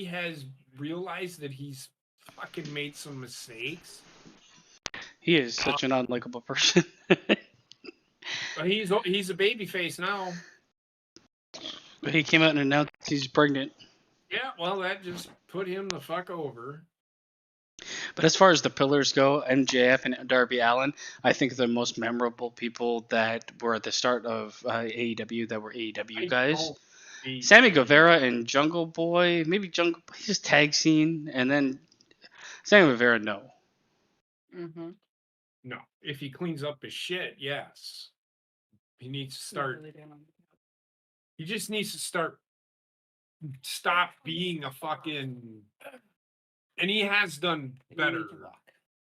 has realized that he's fucking made some mistakes. He is such an unlikable person. But he's a babyface now. He came out and announced he's pregnant. Yeah, well, that just put him the fuck over. But as far as the pillars go, MJF and Darby Allin, I think the most memorable people that were at the start of AEW that were AEW guys. Sammy Guevara and Jungle Boy, maybe Jungle Boy, just tag scene, and then Sammy Guevara, no. Mm-hmm. No, if he cleans up his shit, yes. He needs to start. He just needs to stop being a fucking. And he has done better.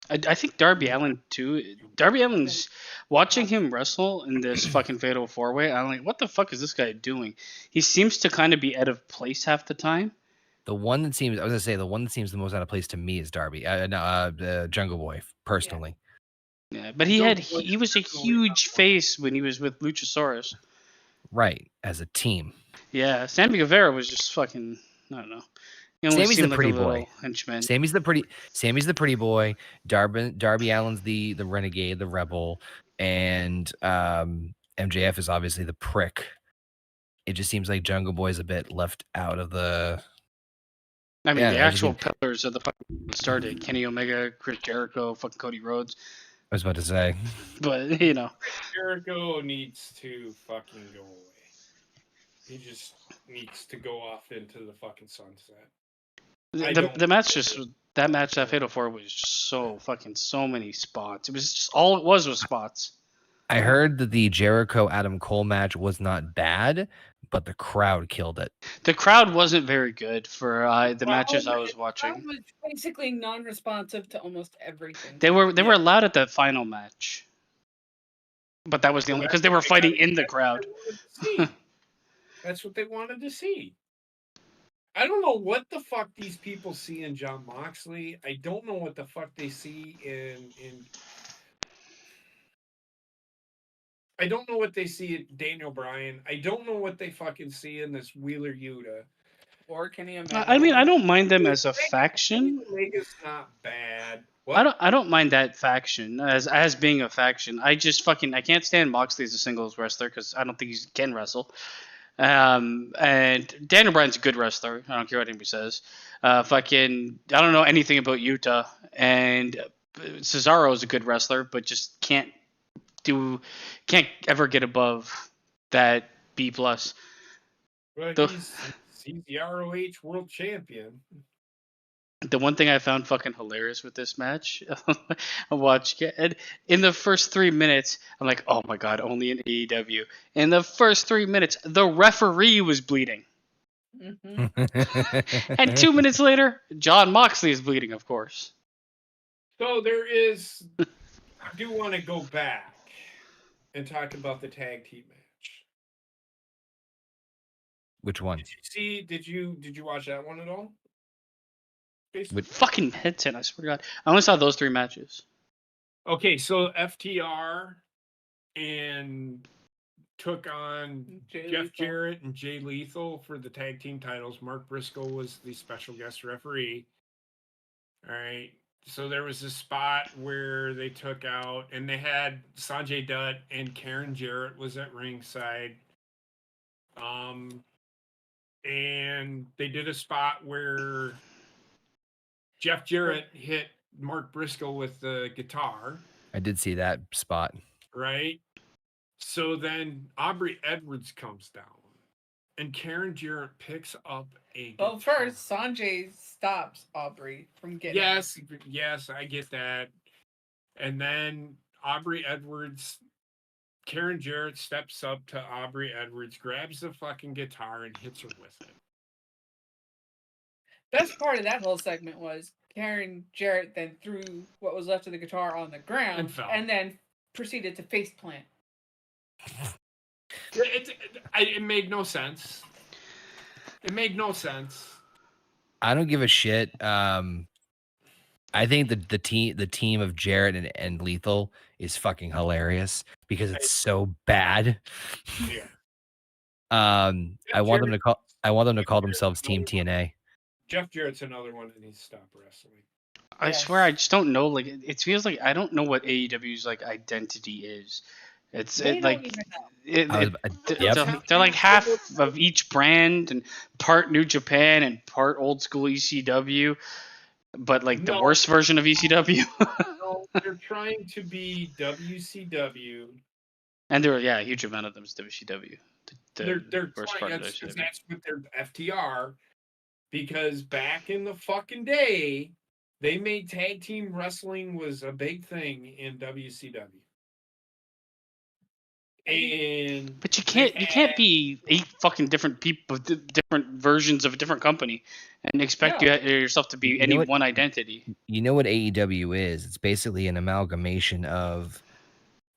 I think Darby Allin too. Darby Allin's watching him wrestle in this fucking fatal 4-way. I'm like, what the fuck is this guy doing? He seems to kind of be out of place half the time. The one that seems the most out of place to me is Darby. Jungle Boy, personally. Yeah, but he was a huge face when he was with Luchasaurus. Right, as a team. Yeah, Sammy Guevara was just fucking, I don't know. Sammy's the pretty boy. Henchman. Sammy's the pretty boy. Darby Allin's the renegade, the rebel, and MJF is obviously the prick. It just seems like Jungle Boy's a bit left out of the. I mean, the actual pillars of the fucking started. Kenny Omega, Chris Jericho, fucking Cody Rhodes. I was about to say. But, Jericho needs to fucking go away. He just needs to go off into the fucking sunset. The match that Fatal 4 was just so many spots. It was just all it was spots. I heard that the Jericho Adam Cole match was not bad, but the crowd killed it. The crowd wasn't very good for the matches I was watching. The crowd was basically non-responsive to almost everything. They were allowed at the final match, but that was the only because they were fighting in the crowd. That's what they wanted to see. I don't know what the fuck these people see in Jon Moxley. I don't know what the fuck they see in I don't know what they see in Daniel Bryan. I don't know what they fucking see in this Wheeler Yuta. Or Kenny Omega. I mean, I don't mind them as a faction. Omega's not bad. What? I don't mind that faction as being a faction. I just I can't stand Moxley as a singles wrestler because I don't think he can wrestle. And Daniel Bryan's a good wrestler. I don't care what anybody says. I don't know anything about Yuta. And Cesaro is a good wrestler, but just can't ever get above that B+. But he's the ROH world champion. The one thing I found fucking hilarious with this match, I watched it. In the first 3 minutes, I'm like, oh my god, only in AEW. In the first 3 minutes, the referee was bleeding. Mm-hmm. And 2 minutes later, John Moxley is bleeding, of course. So there is. I do want to go back and talk about the tag team match. Which one? Did you see? Did you watch that one at all? Fucking headset, I swear to God. I only saw those 3 matches. Okay, so FTR and took on Jay Jeff Lethal. Jarrett and Jay Lethal for the tag team titles. Mark Briscoe was the special guest referee. All right. So there was a spot where they took out, and they had Sanjay Dutt and Karen Jarrett was at ringside. And they did a spot where Jeff Jarrett hit Mark Briscoe with the guitar. I did see that spot. Right. So then Aubrey Edwards comes down, and Karen Jarrett picks up a guitar. Well, first Sanjay stops Aubrey from getting. Yes, I get that. And then Aubrey Edwards, Karen Jarrett steps up to Aubrey Edwards, grabs the fucking guitar, and hits her with it. Best part of that whole segment was Karen Jarrett then threw what was left of the guitar on the ground And fell. and then proceeded to face plant. It made no sense. It made no sense. I don't give a shit. I think the team of Jarrett and Lethal is fucking hilarious because it's so bad. Yeah. I want them to call themselves Team TNA. Jeff Jarrett's another one that needs to stop wrestling. I Yes. swear, I just don't know. Like, it feels like I don't know what AEW's like identity is. It's They it, don't like even know. they're like half of each brand and part New Japan and part old school ECW, but like the No. worst version of ECW. No, they're trying to be WCW. And there were a huge amount of them is WCW. They're worst trying, part of that's WCW. what they're FTR, because back in the fucking day, they made tag team wrestling was a big thing in WCW. And But you can't be 8 fucking different people, different versions of a different company, and expect yourself to be You know any what- one identity. You know what AEW is? It's basically an amalgamation of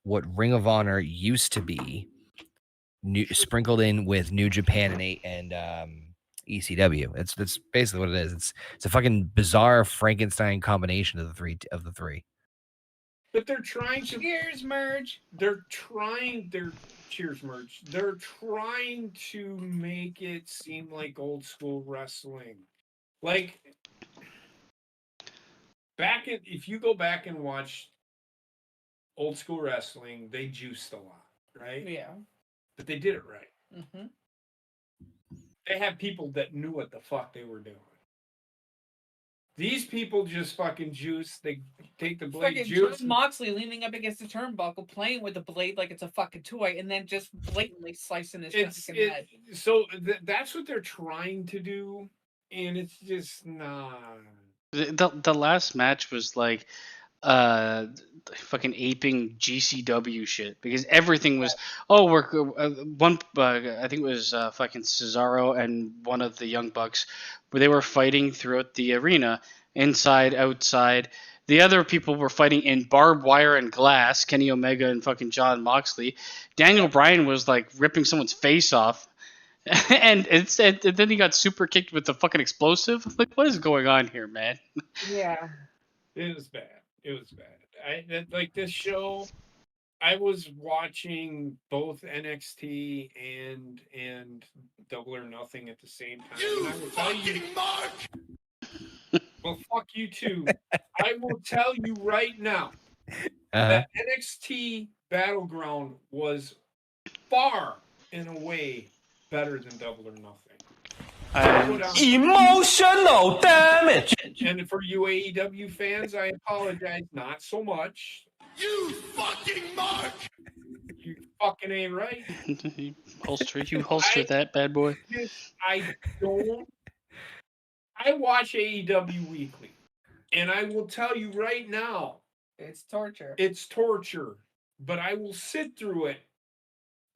what Ring of Honor used to be, sprinkled in with New Japan and ECW. That's basically what it is. It's a fucking bizarre Frankenstein combination of the three. But they're trying to Cheers, merge. cheers merch. They're trying to make it seem like old school wrestling. Like if you go back and watch old school wrestling, they juiced a lot, right? Yeah. But they did it right. Mm-hmm. They had people that knew what the fuck they were doing. These people just fucking juice. They take the blade Fucking juice. John Moxley leaning up against the turnbuckle, playing with the blade like it's a fucking toy, and then just blatantly slicing his fucking head. So that's what they're trying to do, and it's just not. The last match was like fucking aping GCW shit because everything was we're one I think it was fucking Cesaro and one of the Young Bucks where they were fighting throughout the arena, inside, outside. The other people were fighting in barbed wire and glass, Kenny Omega and fucking John Moxley. Daniel Bryan was like ripping someone's face off. And then he got super kicked with the fucking explosive. Like, what is going on here, man? Yeah. It was bad. Like this show, I was watching both NXT and Double or Nothing at the same time. You and I will tell you, fucking mark! well, fuck you too. I will tell you right now that NXT Battleground was far and away better than Double or Nothing. Emotional damage. And for you AEW fans, I apologize. Not so much. You fucking mark! You fucking ain't right. You holster that bad boy. I watch AEW weekly, and I will tell you right now, It's torture. it's torture. But I will sit through it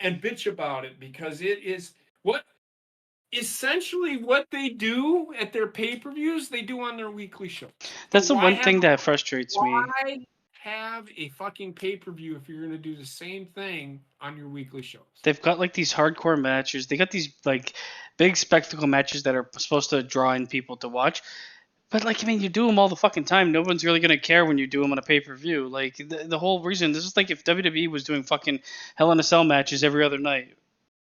and bitch about it because it is what essentially what they do at their pay-per-views, they do on their weekly shows. That's So the why one thing have- that frustrates me. Why have a fucking pay-per-view if you're going to do the same thing on your weekly shows? They've got like these hardcore matches. They got these like big spectacle matches that are supposed to draw in people to watch. But like, I mean, you do them all the fucking time. No one's really gonna care when you do them on a pay-per-view. Like the whole reason. This is like if WWE was doing fucking Hell in a Cell matches every other night,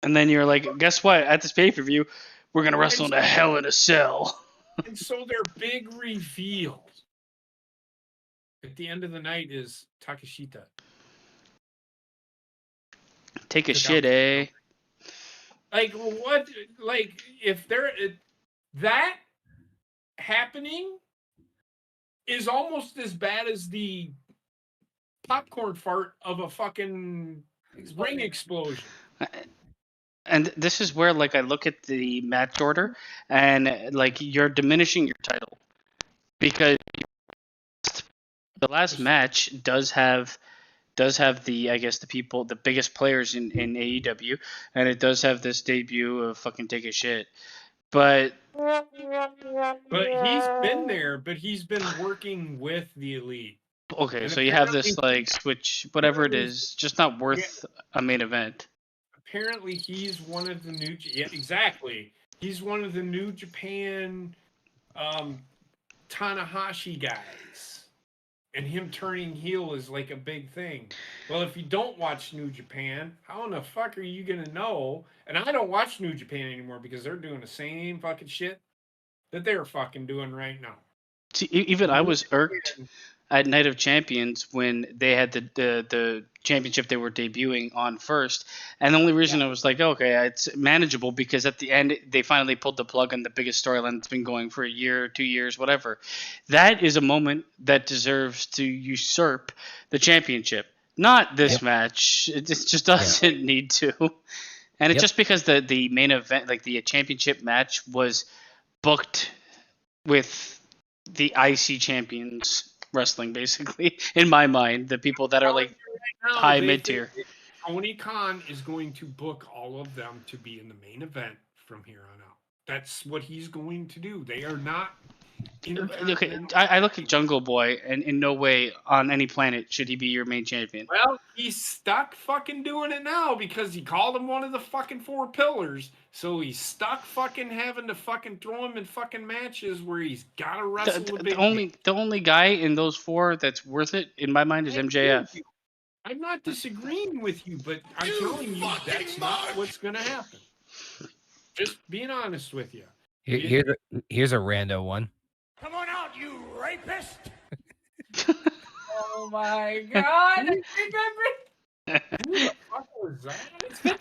and then you're like, guess what? At this pay-per-view, we're gonna wrestle in a Hell in a Cell. And so their big reveal at the end of the night is Takeshita. Take a shit, eh? Like what? Like if they're that happening is almost as bad as the popcorn fart of a fucking ring explosion. And this is where like I look at the match order and like you're diminishing your title because the last match does have the, I guess, the biggest players in AEW, and it does have this debut of fucking Take a Shit. But he's been there, but he's been working with the Elite. Okay, And so you have this apparently- like switch, whatever it is, just not worth a main event. Apparently, he's one of the new. Yeah, exactly. He's one of the New Japan Tanahashi guys, and him turning heel is like a big thing. Well, if you don't watch New Japan, how in the fuck are you gonna know? And I don't watch New Japan anymore because they're doing the same fucking shit that they're fucking doing right now. See, even I was irked at Night of Champions when they had the championship they were debuting on first, and the only reason I was like, okay, it's manageable because at the end they finally pulled the plug on the biggest storyline that's been going for a year, 2 years, whatever. That is a moment that deserves to usurp the championship, not this match. It just doesn't need to. And it's just because the main event, like the championship match, was booked with the IC champions wrestling, basically, in my mind, the people that are like high mid tier. Tony Khan is going to book all of them to be in the main event from here on out. That's what he's going to do. They are not. Okay, I look at Jungle Boy, and in no way on any planet should he be your main champion. Well, he's stuck fucking doing it now because he called him one of the fucking 4 pillars. So he's stuck fucking having to fucking throw him in fucking matches where he's got to wrestle a big. The only guy in those 4 that's worth it in my mind is MJF. I'm not disagreeing with you, but I'm telling you that's not what's going to happen. Just being honest with you. Here's a rando one. Come on out, you rapist! Oh my god! I think Who the fuck was that?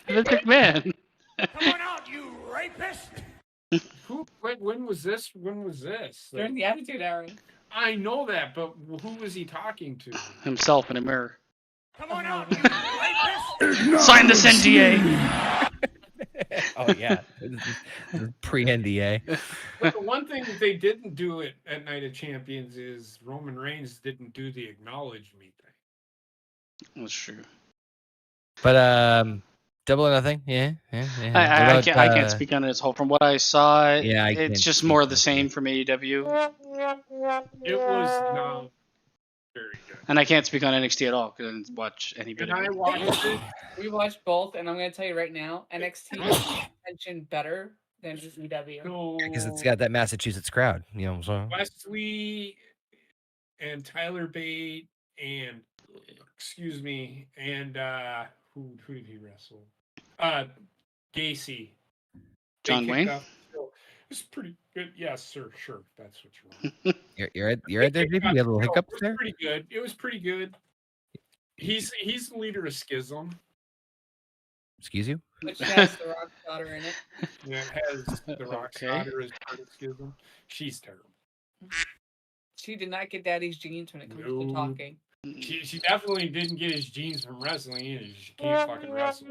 Vince McMahon. Come on out, you rapist! When was this? When was this? during the Attitude Era. I know that, but who was he talking to? Himself in a mirror. Come on out, you rapist! Sign this NDA. Oh yeah, pre-NDA. But the one thing that they didn't do at Night of Champions is Roman Reigns didn't do the acknowledge me thing. That's true. But Double or Nothing, yeah. I can't speak on it as whole. From what I saw, it's just more of the same from AEW. It was not very good. And I can't speak on NXT at all because I didn't watch any bit And of I it. watched it. We watched both, and I'm going to tell you right now, NXT is mentioned better than EW. So Because it's got that Massachusetts crowd, you know. So Wesley and Tyler Bate and who did he wrestle? Gacy. John They Wayne? kicked off the show. It was pretty good. Yes, sir. Sure, that's what you want. you're right there, JP. You have a little hiccups there. Pretty good. It was pretty good. He's the leader of Schism. Excuse you. Which has the Rock's daughter in it. Yeah, it has the Rock's daughter as part of Schism. She's terrible. She did not get daddy's genes when it comes to No. talking. She definitely didn't get his genes from wrestling either. She can't fucking wrestle.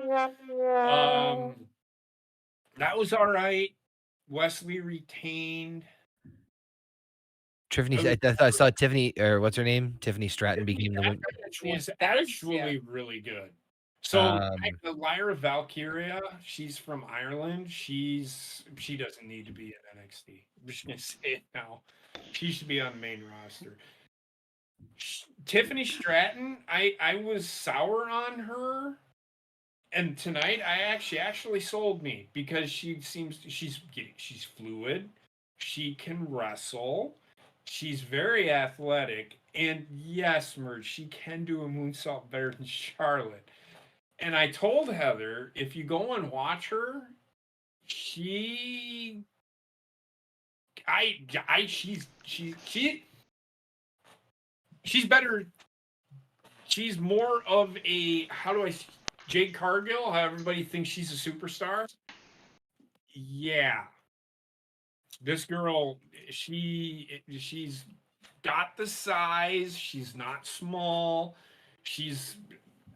That was all right. Wesley retained. Tiffany, I thought I saw Tiffany, or what's her name? Tiffany Stratton became the winner. That match was That is- actually really good. So Lyra Valkyria, she's from Ireland. She doesn't need to be in NXT. I'm just gonna say it now. She should be on the main roster. Tiffany Stratton, I was sour on her, and tonight actually sold me because she's fluid, she can wrestle, she's very athletic, and yes, Merge, she can do a moonsault better than Charlotte. And I told Heather, if you go and watch her, she's better. She's more of a Jade Cargill. How everybody thinks she's a superstar. Yeah, this girl, she's got the size. She's not small. She's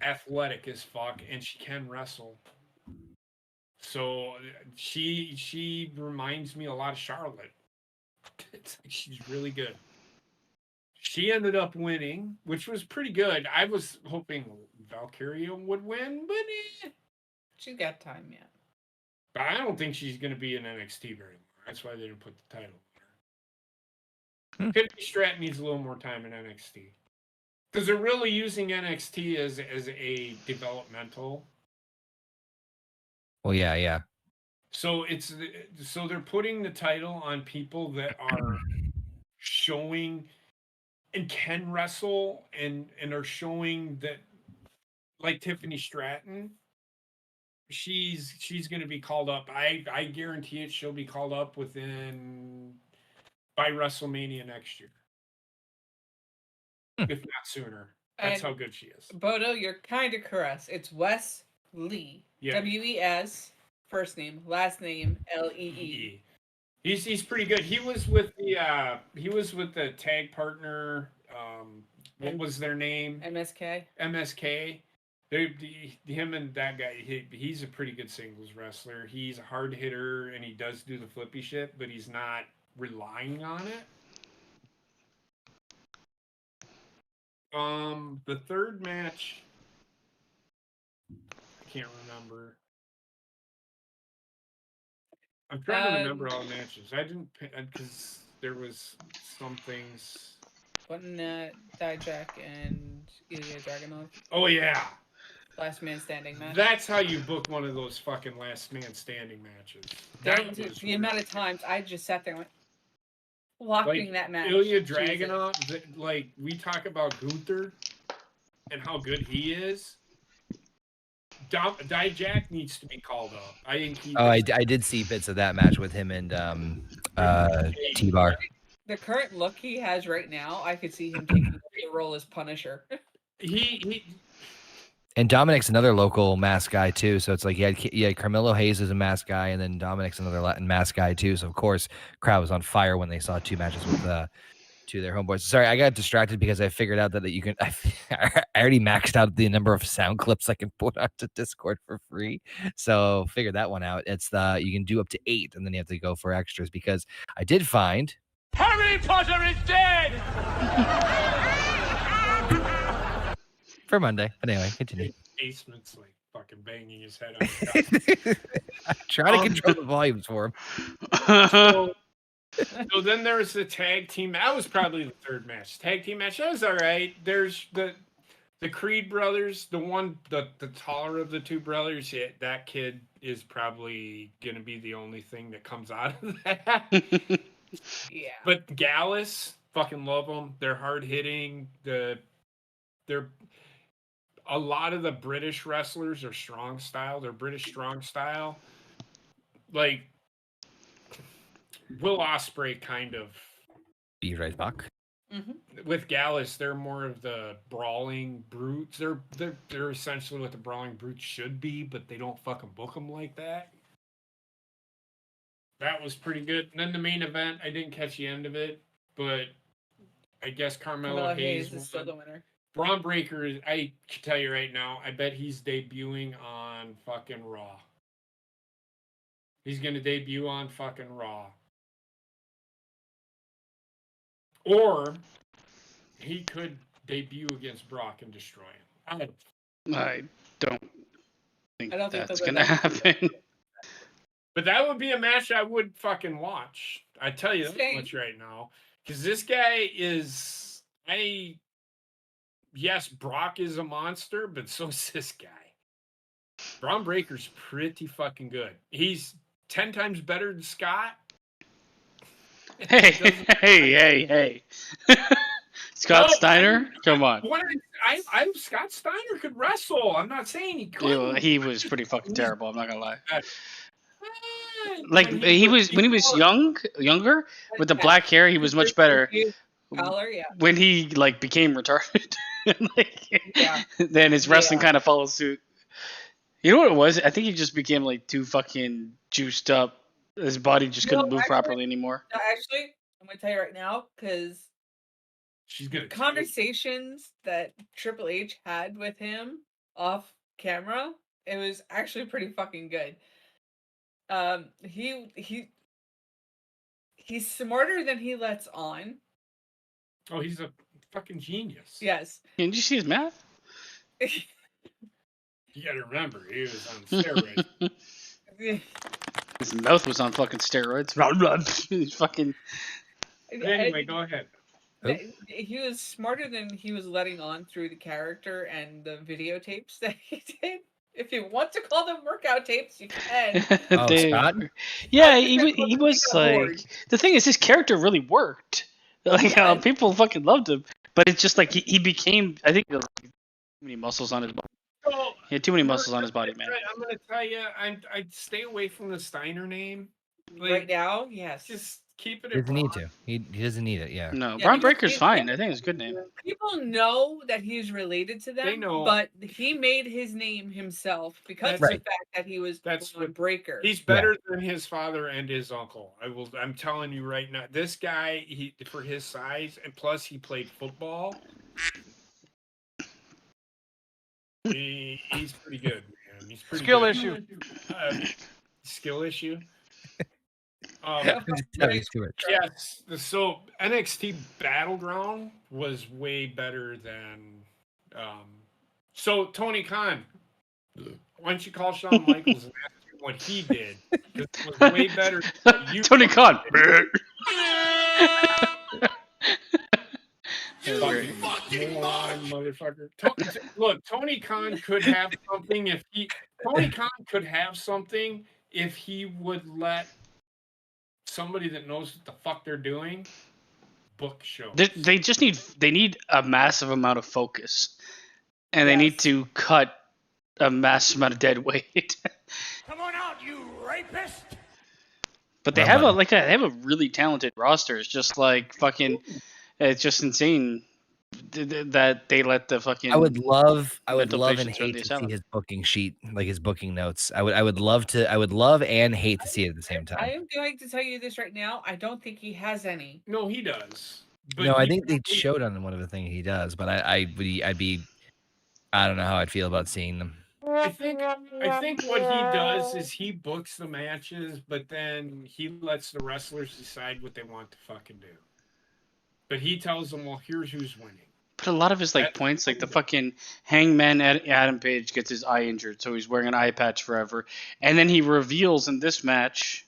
athletic as fuck, and she can wrestle. So she reminds me a lot of Charlotte. She's really good. She ended up winning, which was pretty good. I was hoping Valkyria would win, but She's got time yet. But I don't think she's going to be in NXT very long. That's why they didn't put the title on her. Tiffany Stratton needs a little more time in NXT. Because they're really using NXT as a developmental. Well, yeah. So they're putting the title on people that are showing and can wrestle and are showing that, like Tiffany Stratton, she's going to be called up. I guarantee it. She'll be called up by WrestleMania next year, if not sooner. That's how good she is. Bodo, you're kind of correct. It's Wes Lee. Yeah. W-E-S, first name, last name, L-E-E. He's pretty good. He was with the tag partner. What was their name? MSK. MSK. Him and that guy. He's a pretty good singles wrestler. He's a hard hitter and he does do the flippy shit, but he's not relying on it. The third match, I can't remember. I'm trying to remember all the matches. I didn't, because there was some things. Wasn't Dijak and Ilya Dragunov? Oh yeah. Last man standing match. That's how you book one of those fucking last man standing matches. The amount of times I just sat there and went, watching that match. Ilya Dragunov, like we talk about Gunther and how good he is. Dijak needs to be called up. I think I did see bits of that match with him and T-Bar. The current look he has right now, I could see him taking the role as Punisher. And Dominic's another local mask guy too, so it's like you had Carmelo Hayes as a mask guy, and then Dominic's another Latin mask guy too. So of course, crowd was on fire when they saw two matches with two of their homeboys. Sorry, I got distracted because I figured out that you can. I already maxed out the number of sound clips I can put onto Discord for free, so figure that one out. It's you can do up to 8, and then you have to go for extras because I did find Harry Potter is dead! for Monday. But anyway, continue. Basement's like fucking banging his head on the I try to control the volumes for him. So then there's the tag team. That was probably the third match. Tag team match. That was all right. There's the Creed brothers. The taller of the two brothers. Yeah, that kid is probably gonna be the only thing that comes out of that. Yeah. But Gallus, fucking love them. They're hard hitting. They're a lot of the British wrestlers are strong style. They're British strong style. Like Will Ospreay kind of. Be right back. Mm-hmm. With Gallus, they're more of the brawling brutes. They're essentially what the brawling brutes should be, but they don't fucking book them like that. That was pretty good. And then the main event, I didn't catch the end of it, but I guess Carmelo Hayes is still the winner. Braun Breaker, I can tell you right now, I bet he's debuting on fucking Raw. He's going to debut on fucking Raw. Or he could debut against Brock and destroy him. I don't think I don't think that's they'll go gonna that far. happen. But that would be a match I would fucking watch. I tell you that Same. much right now, because this guy is yes, Brock is a monster, but so is this guy. Braun Breaker's pretty fucking good. He's 10 times better than Scott. Hey, He doesn't- hey. Scott No, Steiner? Come on. Scott Steiner could wrestle. I'm not saying he Yeah, couldn't. well, he was pretty fucking terrible, I'm not gonna lie. When Like he was when he was younger with the black hair, he was much better. Color, yeah. When he like became retarded, Yeah. then his wrestling Yeah. kind of followed suit. You know what it was? I think he just became like too fucking juiced up. His body just couldn't move properly anymore. No, actually, I'm gonna tell you right now because She's gonna conversations that Triple H had with him off camera, it was actually pretty fucking good. He's smarter than he lets on. Oh, he's a fucking genius. Yes. Did you see his math? You gotta remember, he was on steroids. His mouth was on fucking steroids. He's fucking. Anyway, go ahead. He was smarter than he was letting on through the character and the videotapes that he did. If you want to call them workout tapes, you can. Oh, Scott? Yeah, he was like. Bored. The thing is, his character really worked. Like, Yeah. people fucking loved him. But it's just like he became. I think too many muscles on his body. So, He had too many muscles on his body, man. I'm gonna tell you, I'd stay away from the Steiner name. Like, Right now, yes. just keep it. He at doesn't need Braun. to. He doesn't need it. Yeah. No, Yeah, Braun because Breaker's he- fine. I think it's a good name. People know that he's related to them, They know. but he made his name himself because That's of right. the fact that he was That's Braun what- Breaker. He's better than his father and his uncle. I'm telling you right now. This guy, for his size, and plus he played football. He's pretty good, man. He's pretty Skill good. issue. Skill issue. Just tell you to it. Yes. So NXT Battleground was way better than. So Tony Khan, why don't you call Shawn Michaels and ask him what he did? 'Cause it was way better. Than what you Tony Khan. fucking moron, motherfucker. Look, Tony Khan could have something if he. Tony Khan could have something if he would let somebody that knows what the fuck they're doing book shows. They just need a massive amount of focus, and they need Yes. to cut a massive amount of dead weight. Come on out, you rapist! But they Well have done. they have a really talented roster. It's just like fucking. It's just insane that they let the fucking. I would love mental and patients run hate the to see asylum. his booking sheet, like his booking notes. I would love and hate to see it at the same I time. am going to tell you this right now. I don't think he has any. No, he does. But No, I he- think they showed on one of the things he does, but I don't know how I'd feel about seeing them. I think what he does is he books the matches, but then he lets the wrestlers decide what they want to fucking do. But he tells them, well, here's who's winning. But a lot of his like That's points, like the cool. fucking Hangman Adam Page gets his eye injured, so he's wearing an eye patch forever, and then he reveals in this match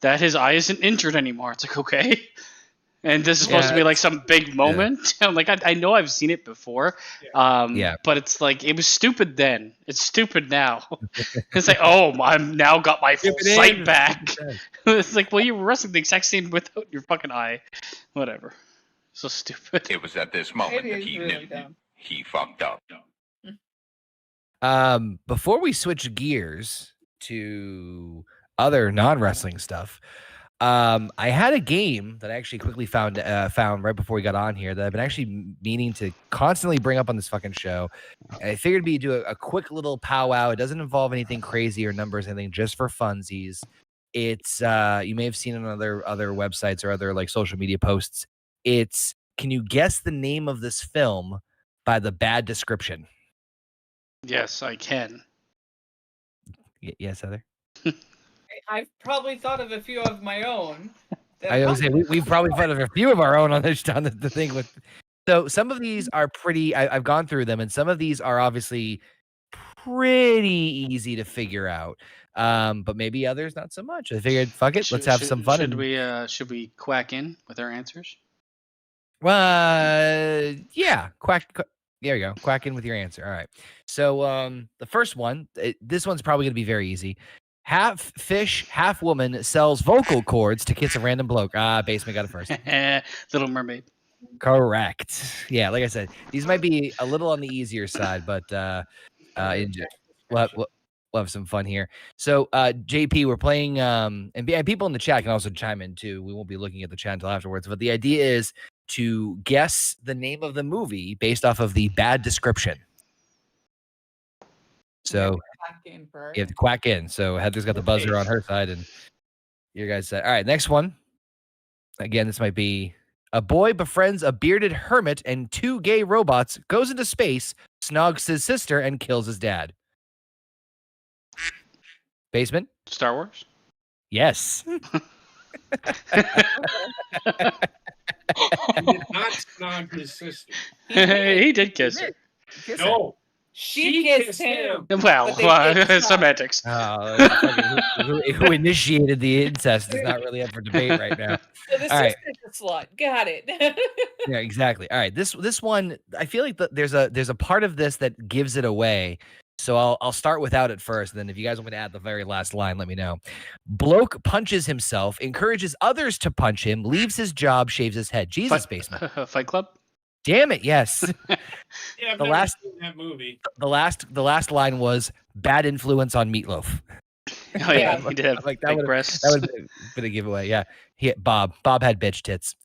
that his eye isn't injured anymore. It's like, okay, and this is supposed to be like some big moment. I'm like, I know I've seen it before, Yeah. but it's like it was stupid then. It's stupid now. It's like, oh, I'm now got my full sight back. It's like, well, you were wrestling the exact same without your fucking eye. Whatever. So stupid. It was at this moment It that is he really knew dumb. he fucked up. Before we switch gears to other non-wrestling stuff, I had a game that I actually quickly found right before we got on here that I've been actually meaning to constantly bring up on this fucking show. I figured we'd do a quick little powwow. It doesn't involve anything crazy or numbers, anything, just for funsies. It's you may have seen it on other websites or other like social media posts. It's, can you guess the name of this film by the bad description? Yes, I can. Yes, Heather. I've probably thought of a few of my own. that I was say we've probably thought of a few of our own on the thing with. So some of these are pretty. I've gone through them, and some of these are obviously pretty easy to figure out. But maybe others not so much. I figured, fuck it, let's have some fun. Should we quack in with our answers? Yeah, there you go. Quack in with your answer. All right. So the first one, this one's probably gonna be very easy. Half fish, half woman sells vocal cords to kiss a random bloke. Basement got it first. Little Mermaid. Correct. Yeah, like I said, these might be a little on the easier side, but we'll have some fun here. So, JP, we're playing, and people in the chat can also chime in too. We won't be looking at the chat until afterwards, but the idea is to guess the name of the movie based off of the bad description. So you have to quack in. So Heather's got the buzzer on her side, and your guys said, all right, next one. Again, this might be a boy befriends a bearded hermit and 2 gay robots, goes into space, snogs his sister, and kills his dad. Basement? Star Wars? Yes. He did not snog his sister. He did kiss her. No, She kissed him. Well, But they did semantics. Who initiated the incest is not really up for debate right now. So the All right. sister's a slut. Got it. Yeah, exactly. All right, this one, I feel like there's a part of this that gives it away. So I'll start without it first. And then if you guys want me to add the very last line, let me know. Bloke punches himself, encourages others to punch him, leaves his job, shaves his head. Jesus, Basement. Fight Club? Damn it, yes. yeah, I've The never last- seen that movie. The last line was bad influence on Meatloaf. Oh yeah, he did have Like, that big would've- breasts. That would have been a giveaway. Yeah. Bob had bitch tits.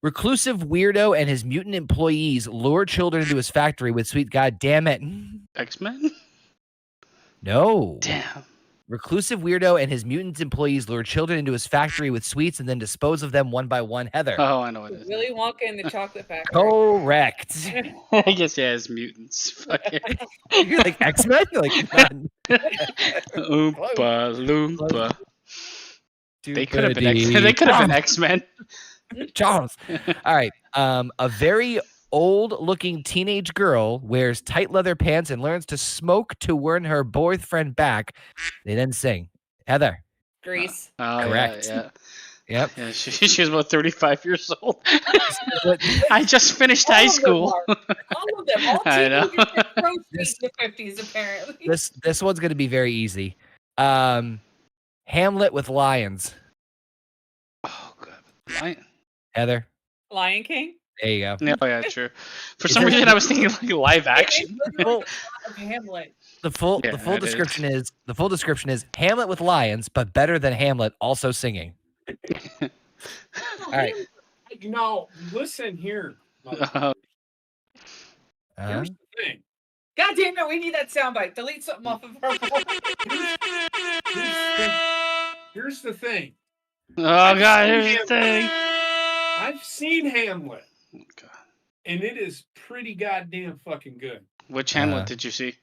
Reclusive weirdo and his mutant employees lure children into his factory with sweet god damn it. X-Men? No. Damn. Reclusive weirdo and his mutant employees lure children into his factory with sweets and then dispose of them one by one. Heather. Oh, I know what it is. Willy Wonka and the Chocolate Factory. Correct. I guess yeah, it's mutants. Fucking You're like X-Men? Like, Oompa Loompa. They could have been Stupidity. They could have been X-Men. Charles. All right. A very old-looking teenage girl wears tight leather pants and learns to smoke to win her boyfriend back. They then sing. Heather. Grease. Oh, Correct. Yeah. Yep. Yeah, she was about 35 years old. I just finished high school. All of them. All I know. teenagers get gross in the 50s, apparently. This one's gonna be very easy. Hamlet with lions. Oh, God. Lion. Heather. Lion King. There you go. Yeah, oh, yeah, true. For Is some that- reason, I was thinking like live action. Of Hamlet. The full Yeah, it is. description is Hamlet with lions, but better than Hamlet, also singing. All right. No, listen here. Uh, Here's the thing. God damn it, we need that soundbite. Delete something off of our phone. Here's the thing. Oh, God, here's the thing. I've seen Hamlet, Oh, God. and it is pretty goddamn fucking good. Which Hamlet did you see?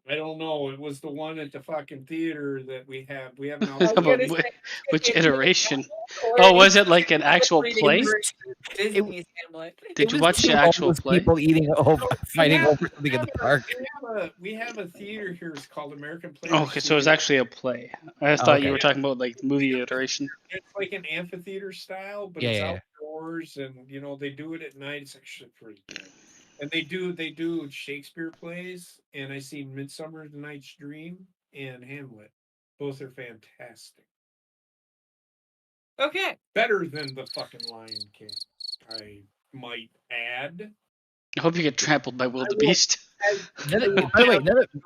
I don't know. It was the one at the fucking theater that we have. We have now. But which iteration? Oh, was it like an actual play? Disney's Hamlet. Did you It was watch two the actual homeless play? people fighting over something in the park. We have a theater here. It's called American Play. Oh, okay, so it was actually a play. I just thought you were talking about like the movie iteration. It's like an amphitheater style, but Yeah, it's yeah. outdoors, and they do it at night. It's actually pretty good. And they do Shakespeare plays, and I seen Midsummer Night's Dream and Hamlet. Both are fantastic. Okay. Better than the fucking Lion King, I might add. I hope you get trampled by wildebeest. By the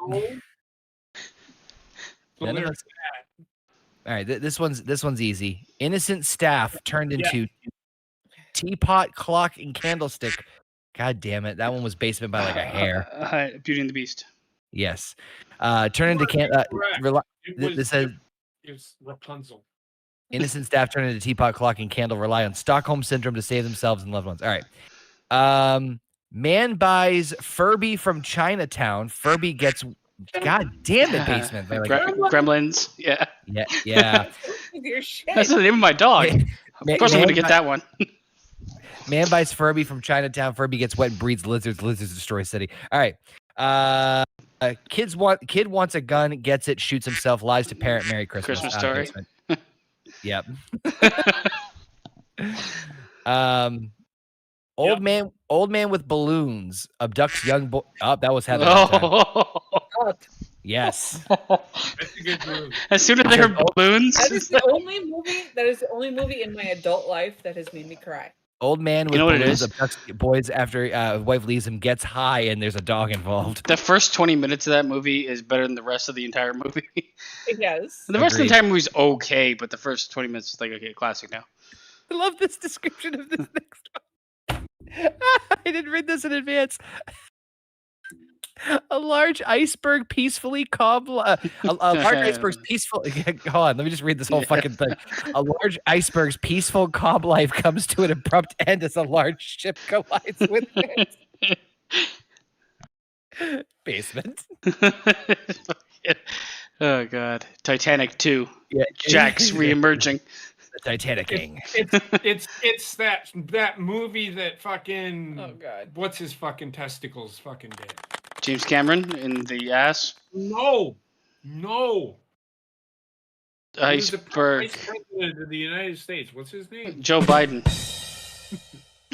way, none of us. All right, this one's easy. Innocent staff turned into teapot, clock, and candlestick. God damn it, that one was basement by like a hair. Beauty and the Beast. Yes. Turn into this says It was Rapunzel. innocent staff turn into teapot, clock, and candle rely on Stockholm syndrome to save themselves and loved ones. All right. Man buys Furby from Chinatown. Furby gets. God damn it, basement. By, like, Gremlins. Yeah. Yeah. Your shit. That's the name of my dog. Of course, I'm gonna get that one. Man buys Furby from Chinatown. Furby gets wet and breeds lizards. Lizards destroy city. All right. Kid wants a gun, gets it, shoots himself, lies to parent. Merry Christmas. Christmas Story. Basement. Yep. Old man with balloons abducts young boy. Oh, that was Heather. that time. Oh. Yes. That's a good move. As soon as there are balloons, That is the only movie. That is the only movie in my adult life that has made me cry. Old man with know what it balloons is? abducts boys after wife leaves him, gets high, and there's a dog involved. the first 20 minutes of that movie is better than the rest of the entire movie. Yes. The rest of the Agreed. entire movie is okay, but the first 20 minutes is like, okay, classic now. I love this description of this next one. I didn't read this in advance. A large iceberg peacefully a large iceberg's peaceful. Hold on, let me just read this whole fucking thing. A large iceberg's peaceful calm life comes to an abrupt end as a large ship collides with it. Basement. Oh god, Titanic 2. Yeah, Jack's reemerging. The Titanic King. It's that movie that fucking Oh god. what's his fucking testicles fucking did. James Cameron in the ass. No. He was the Iceberg. Vice President of the United States. What's his name? Joe Biden.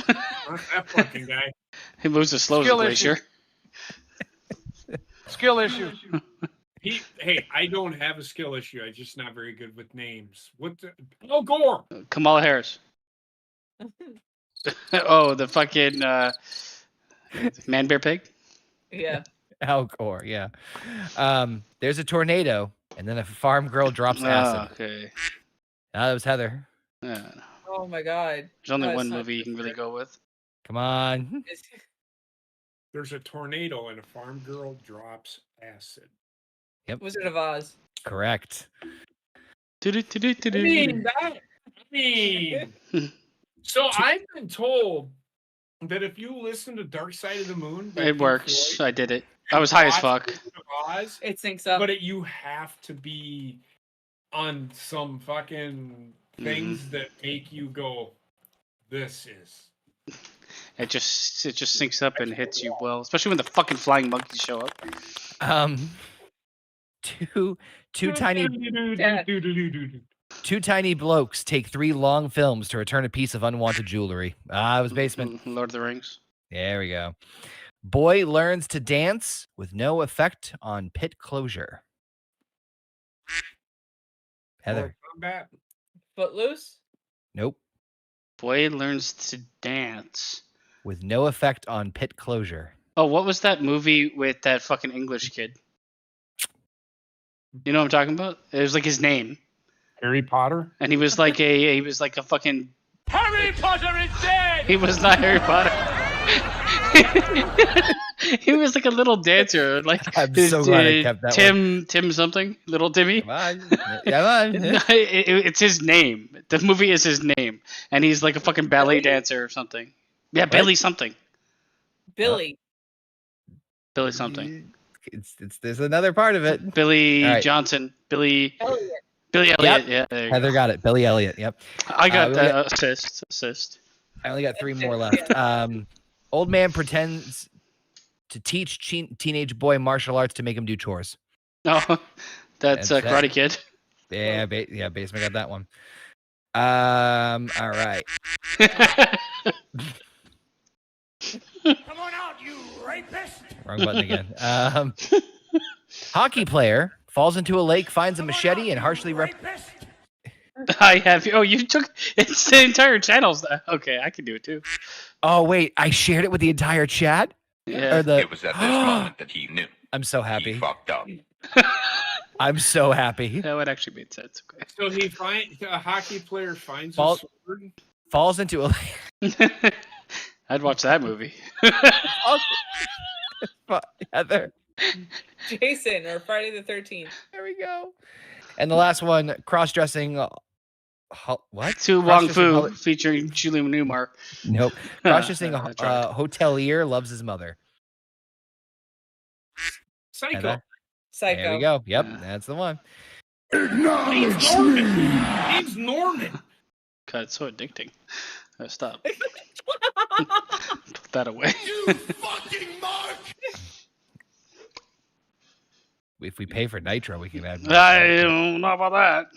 Not that fucking guy. He moves as slow as a Skill glacier. Skill issue. Hey, I don't have a skill issue. I'm just not very good with names. What the Al Gore. Kamala Harris. Oh, the fucking man bear pig. Yeah. Al Gore, yeah. There's a tornado, and then a farm girl drops acid. Okay. That was Heather. Yeah. Oh my god. There's only No, it's one not movie you can really different. go with. Come on. There's a tornado and a farm girl drops acid. Wizard of Oz. Correct. I mean, so I've been told that if you listen to Dark Side of the Moon, by It Pink works. Floyd, I did it. I was high as watch fuck. Wizard of Oz, It syncs up. but you have to be on some fucking things that make you go, "This is." It just syncs up and hits you well, especially when the fucking flying monkeys show up. Two tiny blokes take 3 long films to return a piece of unwanted jewelry. It was Basement. Lord of the Rings. There we go. Boy learns to dance with no effect on pit closure. Heather. Combat. Footloose. Nope. Boy learns to dance. With no effect on pit closure. Oh, what was that movie with that fucking English kid? You know what I'm talking about? It was like his name, Harry Potter. and he was like a fucking. Harry Potter is dead! He was not Harry Potter. He was like a little dancer, like I'm so glad I kept that Tim something, little Timmy. Come on. Come on. It's his name. The movie is his name, and he's like a fucking ballet dancer or something. Yeah, Billy something. Billy. Billy something. There's another part of it. Billy All right. Johnson. Elliot. Billy Elliot. Yep. Yeah, there you Heather go. got it. Billy Elliot. Yep. I got we the assist. I only got 3 more left. Old man pretends to teach teenage boy martial arts to make him do chores. No, that's That's Karate Kid. Yeah, Basement got that one. All right. Come on out, you rapist! Wrong button again. Hockey player falls into a lake, finds a machete, and harshly rapist! I have. Oh, you took. It's the entire channels. Okay, I can do it too. Oh wait, I shared it with the entire chat. Yeah. Or the. It was at this moment that he knew. I'm so He happy. fucked up. I'm so happy. That would actually make sense. Okay. So a hockey player finds Ball- a sword. Falls into a lake. I'd watch that movie. Heather. Jason or Friday the 13th. There we go. And the last one, cross-dressing. What? To Wong Cross-dressing Fu featuring Julie Newmar. Nope. Cross-dressing I tried. hotelier loves his mother. Psycho. Heather? Psycho. There we go. Yep, Yeah. that's the one. Name's Norman. Name's Norman. God, it's so addicting. Stop. Put that away. You fucking mark! If we pay for nitro, we can add more. I don't know about that.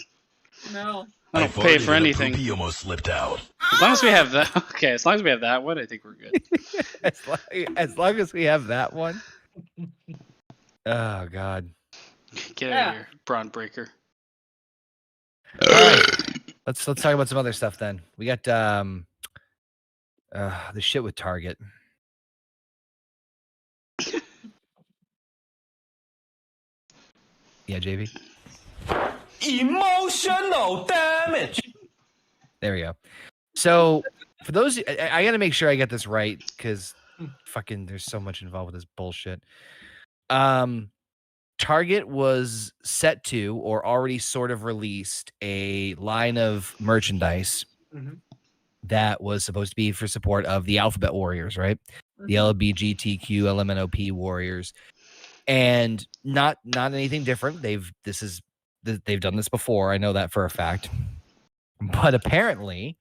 No. I don't pay for anything. He almost slipped out. As long as we have that. Okay, as long as we have that one, I think we're good. as long as we have that one. Oh God. Get out of here, Braun Breaker. All right. Let's talk about some other stuff then. We got the shit with Target. Yeah, JV. Emotional damage. There we go. So for those, I got to make sure I get this right because fucking there's so much involved with this bullshit. Target was set to or already sort of released a line of merchandise that was supposed to be for support of the Alphabet Warriors, right? The LGBTQ LMNOP Warriors, and not anything different. They've done this before. I know that for a fact. But apparently,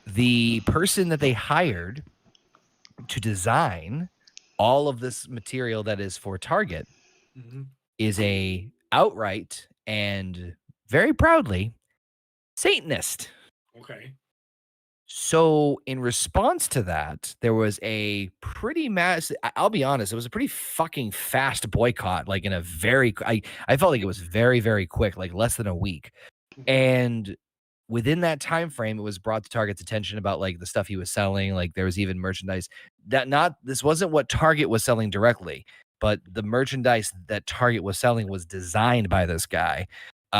the person that they hired to design all of this material that is for Target is a outright and very proudly Satanist. Okay. So in response to that, there was a pretty massive, I'll be honest, it was a pretty fucking fast boycott, like in a very, I felt like it was very, very quick, like less than a week. And within that time frame, it was brought to Target's attention about like the stuff he was selling. Like there was even merchandise this wasn't what Target was selling directly, but the merchandise that Target was selling was designed by this guy.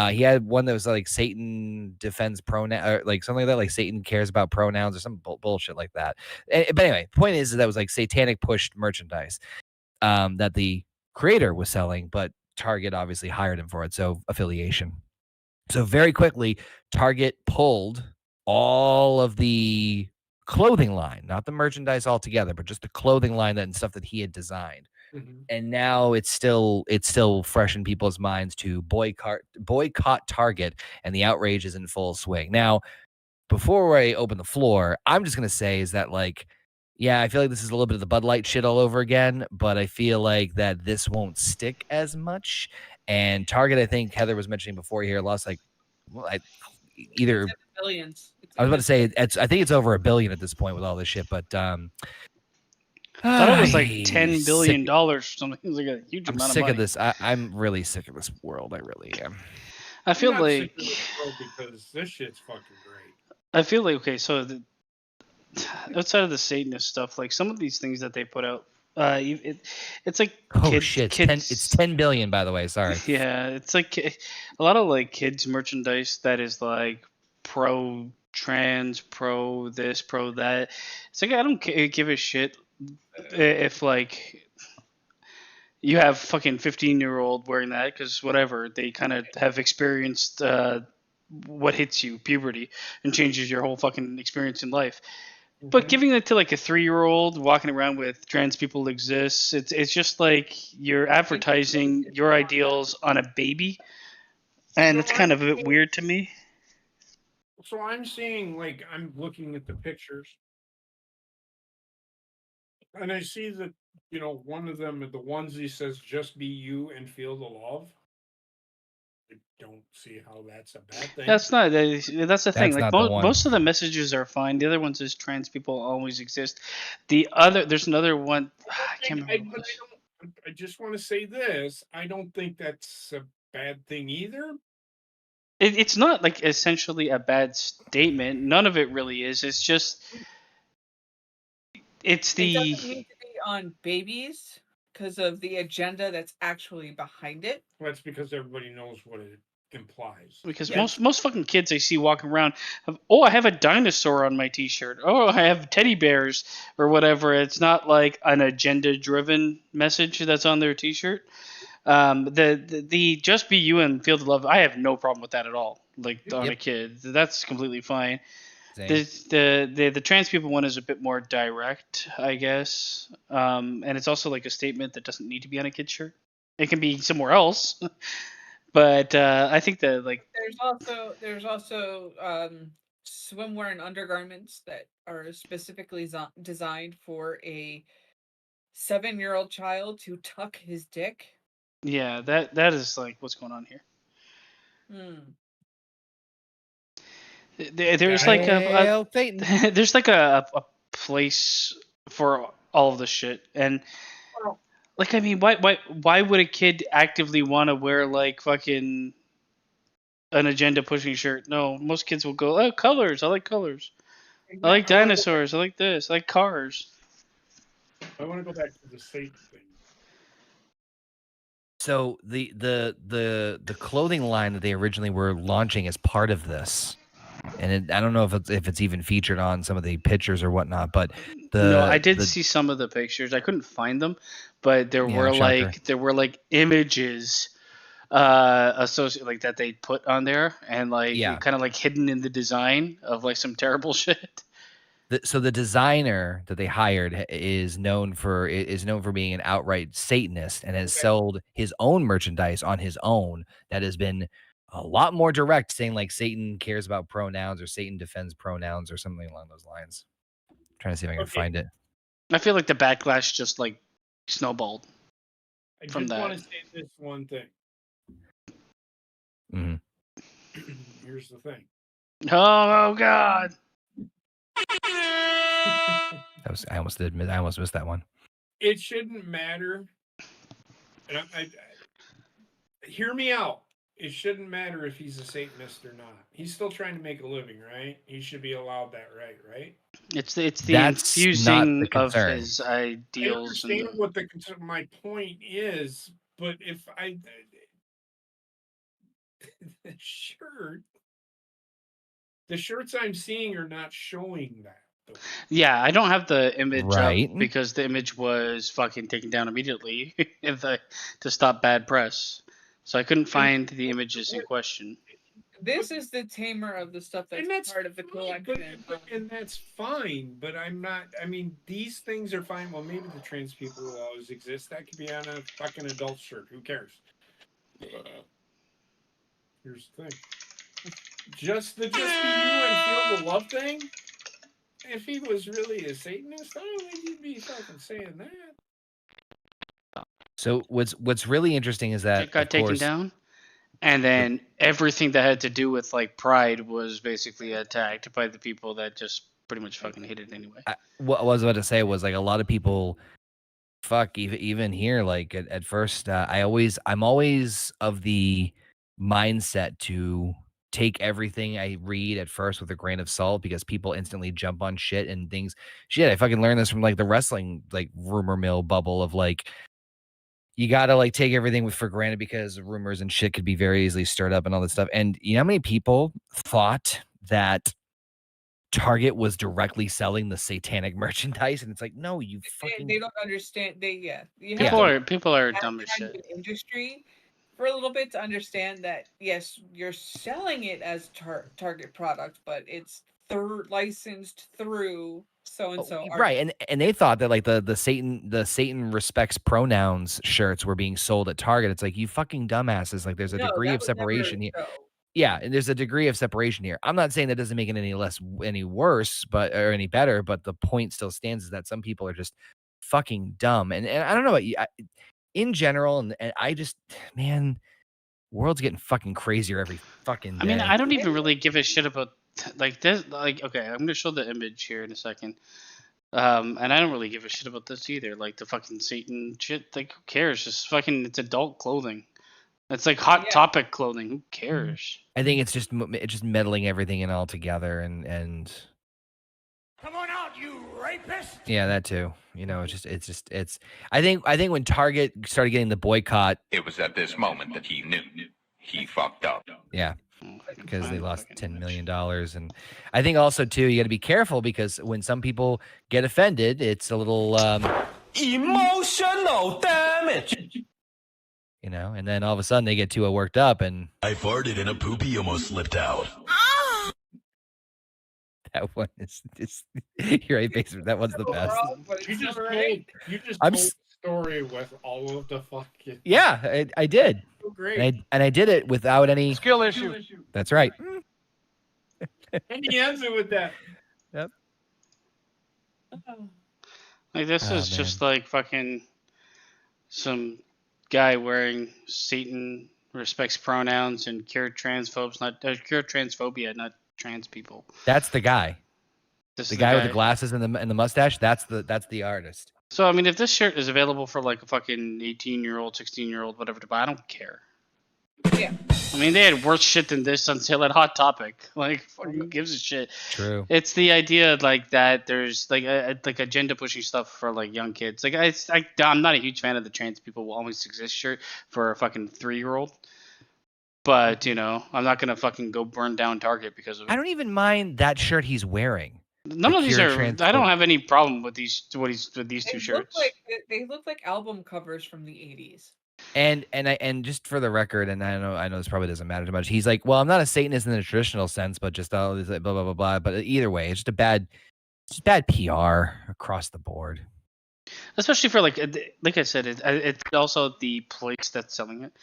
He had one that was like Satan defends pronoun, or like something like that, like Satan cares about pronouns or some bullshit like that. But anyway, the point is that was like satanic pushed merchandise that the creator was selling, but Target obviously hired him for it. So affiliation. So very quickly, Target pulled all of the clothing line, not the merchandise altogether, but just the clothing line and stuff that he had designed. And now it's still fresh in people's minds to boycott Target, and the outrage is in full swing. Now, before I open the floor, I'm just gonna say is that like, yeah, I feel like this is a little bit of the Bud Light shit all over again, but I feel like that this won't stick as much. And Target, I think Heather was mentioning before here, lost like either billions. I was about to say I think it's over $1 billion at this point with all this shit, but I thought it was like $10 billion or something. It was like a huge I'm amount sick of money. of this. I'm really sick of this world. I really am. I feel I'm not like sick of this world because this shit's fucking great. I feel like okay, so outside of the Satanist stuff, like some of these things that they put out, it's like Shit! It's 10 billion, by the way. Sorry. Yeah, it's like a lot of like kids merchandise that is like pro trans, pro this, pro that. It's like I don't give a shit if like you have fucking 15-year-old wearing that because whatever, they kind of have experienced what hits you, puberty, and changes your whole fucking experience in life. But giving it to like a 3-year-old walking around with trans people exists, it's just like you're advertising your ideals on a baby, and it's kind of a bit weird to me. So I'm seeing, like, I'm looking at the pictures, and I see that, you know, one of them, the onesie says, just be you and feel the love. I don't see how that's a bad thing. That's the thing. Like not the one. most of the messages are fine. The other ones is trans people always exist. There's another one. I can't remember. I just want to say this. I don't think that's a bad thing either. It's not like essentially a bad statement. None of it really is. It's just It doesn't need to be on babies because of the agenda that's actually behind it. Well, that's because everybody knows what it implies. because most fucking kids I see walking around have, I have a dinosaur on my t-shirt. Oh, I have teddy bears or whatever. It's not like an agenda driven message that's on their t-shirt. The just be you and feel the love. I have no problem with that at all. Like on a kid, that's completely fine. The trans people one is a bit more direct, I guess, and it's also like a statement that doesn't need to be on a kid's shirt. It can be somewhere else, but I think that like There's also swimwear and undergarments that are specifically designed for a 7-year-old child to tuck his dick. Yeah, that is like what's going on here. Hmm. There's like Hail Satan. there's like a place for all of this shit, and like I mean, why would a kid actively want to wear like fucking an agenda pushing shirt? No, most kids will go, oh, colors. I like colors. I like dinosaurs. I like this. I like cars. I want to go back to the Satan thing. So the clothing line that they originally were launching as part of this, and I don't know if it's even featured on some of the pictures or whatnot, but No, I did see some of the pictures. I couldn't find them, but there Yeah, were shocker. like images associated like that they put on there and like Yeah. kind of like hidden in the design of like some terrible shit. So the designer that they hired is known for being an outright Satanist and has sold his own merchandise on his own that has been a lot more direct, saying like Satan cares about pronouns or Satan defends pronouns or something along those lines. Trying to see if I can find it. I feel like the backlash just like snowballed. I From just want that. to say this one thing. Mhm. Here's the thing. Oh God. I almost missed that one. It shouldn't matter. And I hear me out. It shouldn't matter if he's a Satanist or not. He's still trying to make a living, right? He should be allowed that right? It's the That's not infusing the of concern. his I ideals. understand And what my point is, but if the shirts I'm seeing are not showing that. Though. yeah, I don't have the image Right. up because the image was fucking taken down immediately to stop bad press. So I couldn't find the images in question. This is the tamer of the stuff that's part of the collection. And that's fine, but I'm not. I mean, these things are fine. Well, maybe the trans people will always exist. That could be on a fucking adult shirt. Who cares? Here's the thing. Just be you and feel the love thing. If he was really a Satanist, I don't think he'd be fucking saying that. So what's really interesting is that It got taken down, and then everything that had to do with like pride was basically attacked by the people that just pretty much fucking hate it anyway. What I was about to say was like a lot of people, even here, like at first, I'm always of the mindset to take everything I read at first with a grain of salt because people instantly jump on shit and things. Shit, I fucking learned this from like the wrestling like rumor mill bubble of like you gotta like take everything for granted because rumors and shit could be very easily stirred up and all this stuff. And you know how many people thought that Target was directly selling the satanic merchandise, and it's like, no, you fucking. They don't understand. You People are have dumb to as have shit. an industry for a little bit to understand that yes, you're selling it as Target product, but it's licensed through so and so. Right, and they thought that like the Satan respects pronouns shirts were being sold at Target. It's like you fucking dumbasses. Like there's a degree of separation here. Yeah, and there's a degree of separation here. I'm not saying that doesn't make it any worse, or any better, but the point still stands is that some people are just fucking dumb. And I don't know about you, in general, and I just, man, world's getting fucking crazier every fucking day. I mean, I don't even really give a shit about like this. Like, okay, I'm gonna show the image here in a second. And I don't really give a shit about this either. Like the fucking Satan shit. Like, who cares? Just fucking, it's adult clothing. It's like hot topic clothing. Who cares? I think it's just meddling everything in all together and. Come on out, you rapist! Yeah, that too. You know, it's. I think when Target started getting the boycott, It was at this moment that he knew. He fucked up. Yeah, because they lost $10 million, and I think also too you got to be careful because when some people get offended, it's a little Emotional damage! you know, and then all of a sudden they get too worked up, and I farted and a poopy almost slipped out. that one is just you're right, basement. That one's the best. You just told the story with all of the fucking. Yeah, I did. So great. And I did it without any Skill issue. That's right. And he ends it with that. Like this Oh, is just like fucking some guy wearing Satan respects pronouns and cured transphobes, not cured transphobia, not trans people. That's the guy. This The is guy with the glasses and the mustache. That's the artist. So I mean, if this shirt is available for like a fucking 18-year-old, 16-year-old, whatever to buy, I don't care. Yeah. I mean, they had worse shit than this on sale at Hot Topic. Like, who gives a shit? True. It's the idea like that. There's like agenda pushing stuff for like young kids. Like I'm not a huge fan of the trans people will always exist shirt for a fucking 3-year-old. But you know, I'm not gonna fucking go burn down Target because of it. I don't even mind that shirt he's wearing. None of these are. I don't have any problem with these. With these two shirts. They look like album covers from the 80s. And just for the record, and I know this probably doesn't matter too much. He's like, well, I'm not a Satanist in the traditional sense, but just all this blah blah blah blah. But either way, it's just bad PR across the board. Especially for like I said, it's also the place that's selling it.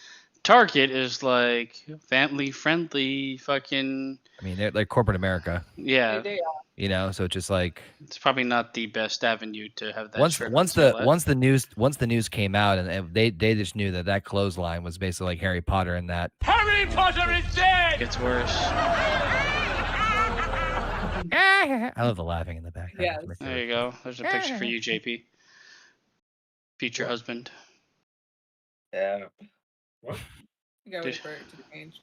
Target is like family friendly, fucking. I mean, they're like corporate America. Yeah. They are. You know, so it's just like it's probably not the best avenue to have that. Once the news came out and they just knew that clothesline was basically like Harry Potter and that. Harry Potter is dead. It's worse. I love the laughing in the back. Yeah. There you go. There's a picture for you, JP. Future husband. Yeah. What? You gotta wait for it to change.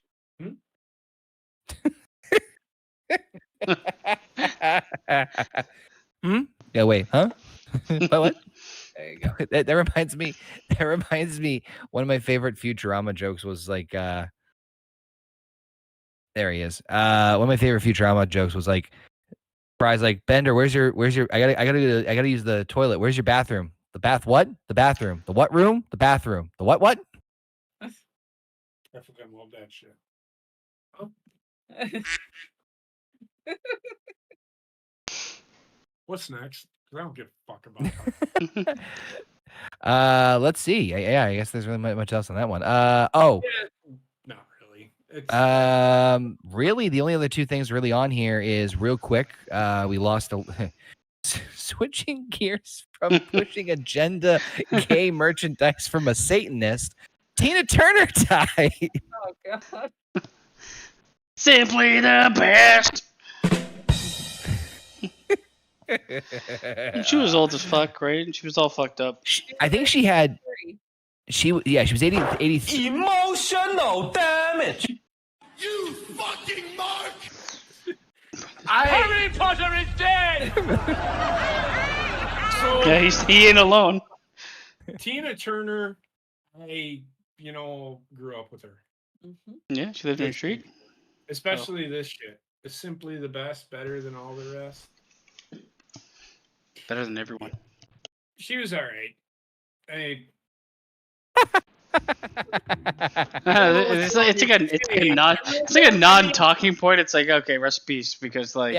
Yeah, wait, huh? What? There you go. That reminds me. One of my favorite Futurama jokes was like, there he is. One of my favorite Futurama jokes was like, Fry's like, Bender, where's your? I gotta use the toilet. Where's your bathroom? The bath what? The bathroom. The what room? The bathroom. The what? I fucking love that shit. Oh. What's next? 'Cause I don't give a fuck about that. Let's see. Yeah, I guess there's really much else on that one. Yeah, not really. Really, the only other two things really on here is real quick. We lost switching gears from pushing agenda gay merchandise from a Satanist. Tina Turner died. Oh god. Simply the best. She was old as fuck, right? She was all fucked up. I think she had. She was 80. Emotional damage. You fucking mark! Harry Potter is dead. So, Yeah, he ain't alone. Tina Turner, I grew up with her. Yeah, she lived in the street. Especially this shit. It's simply the best, better than all the rest. Better than everyone. She was all right. It's like a non-talking point. It's like, okay, rest in peace, because like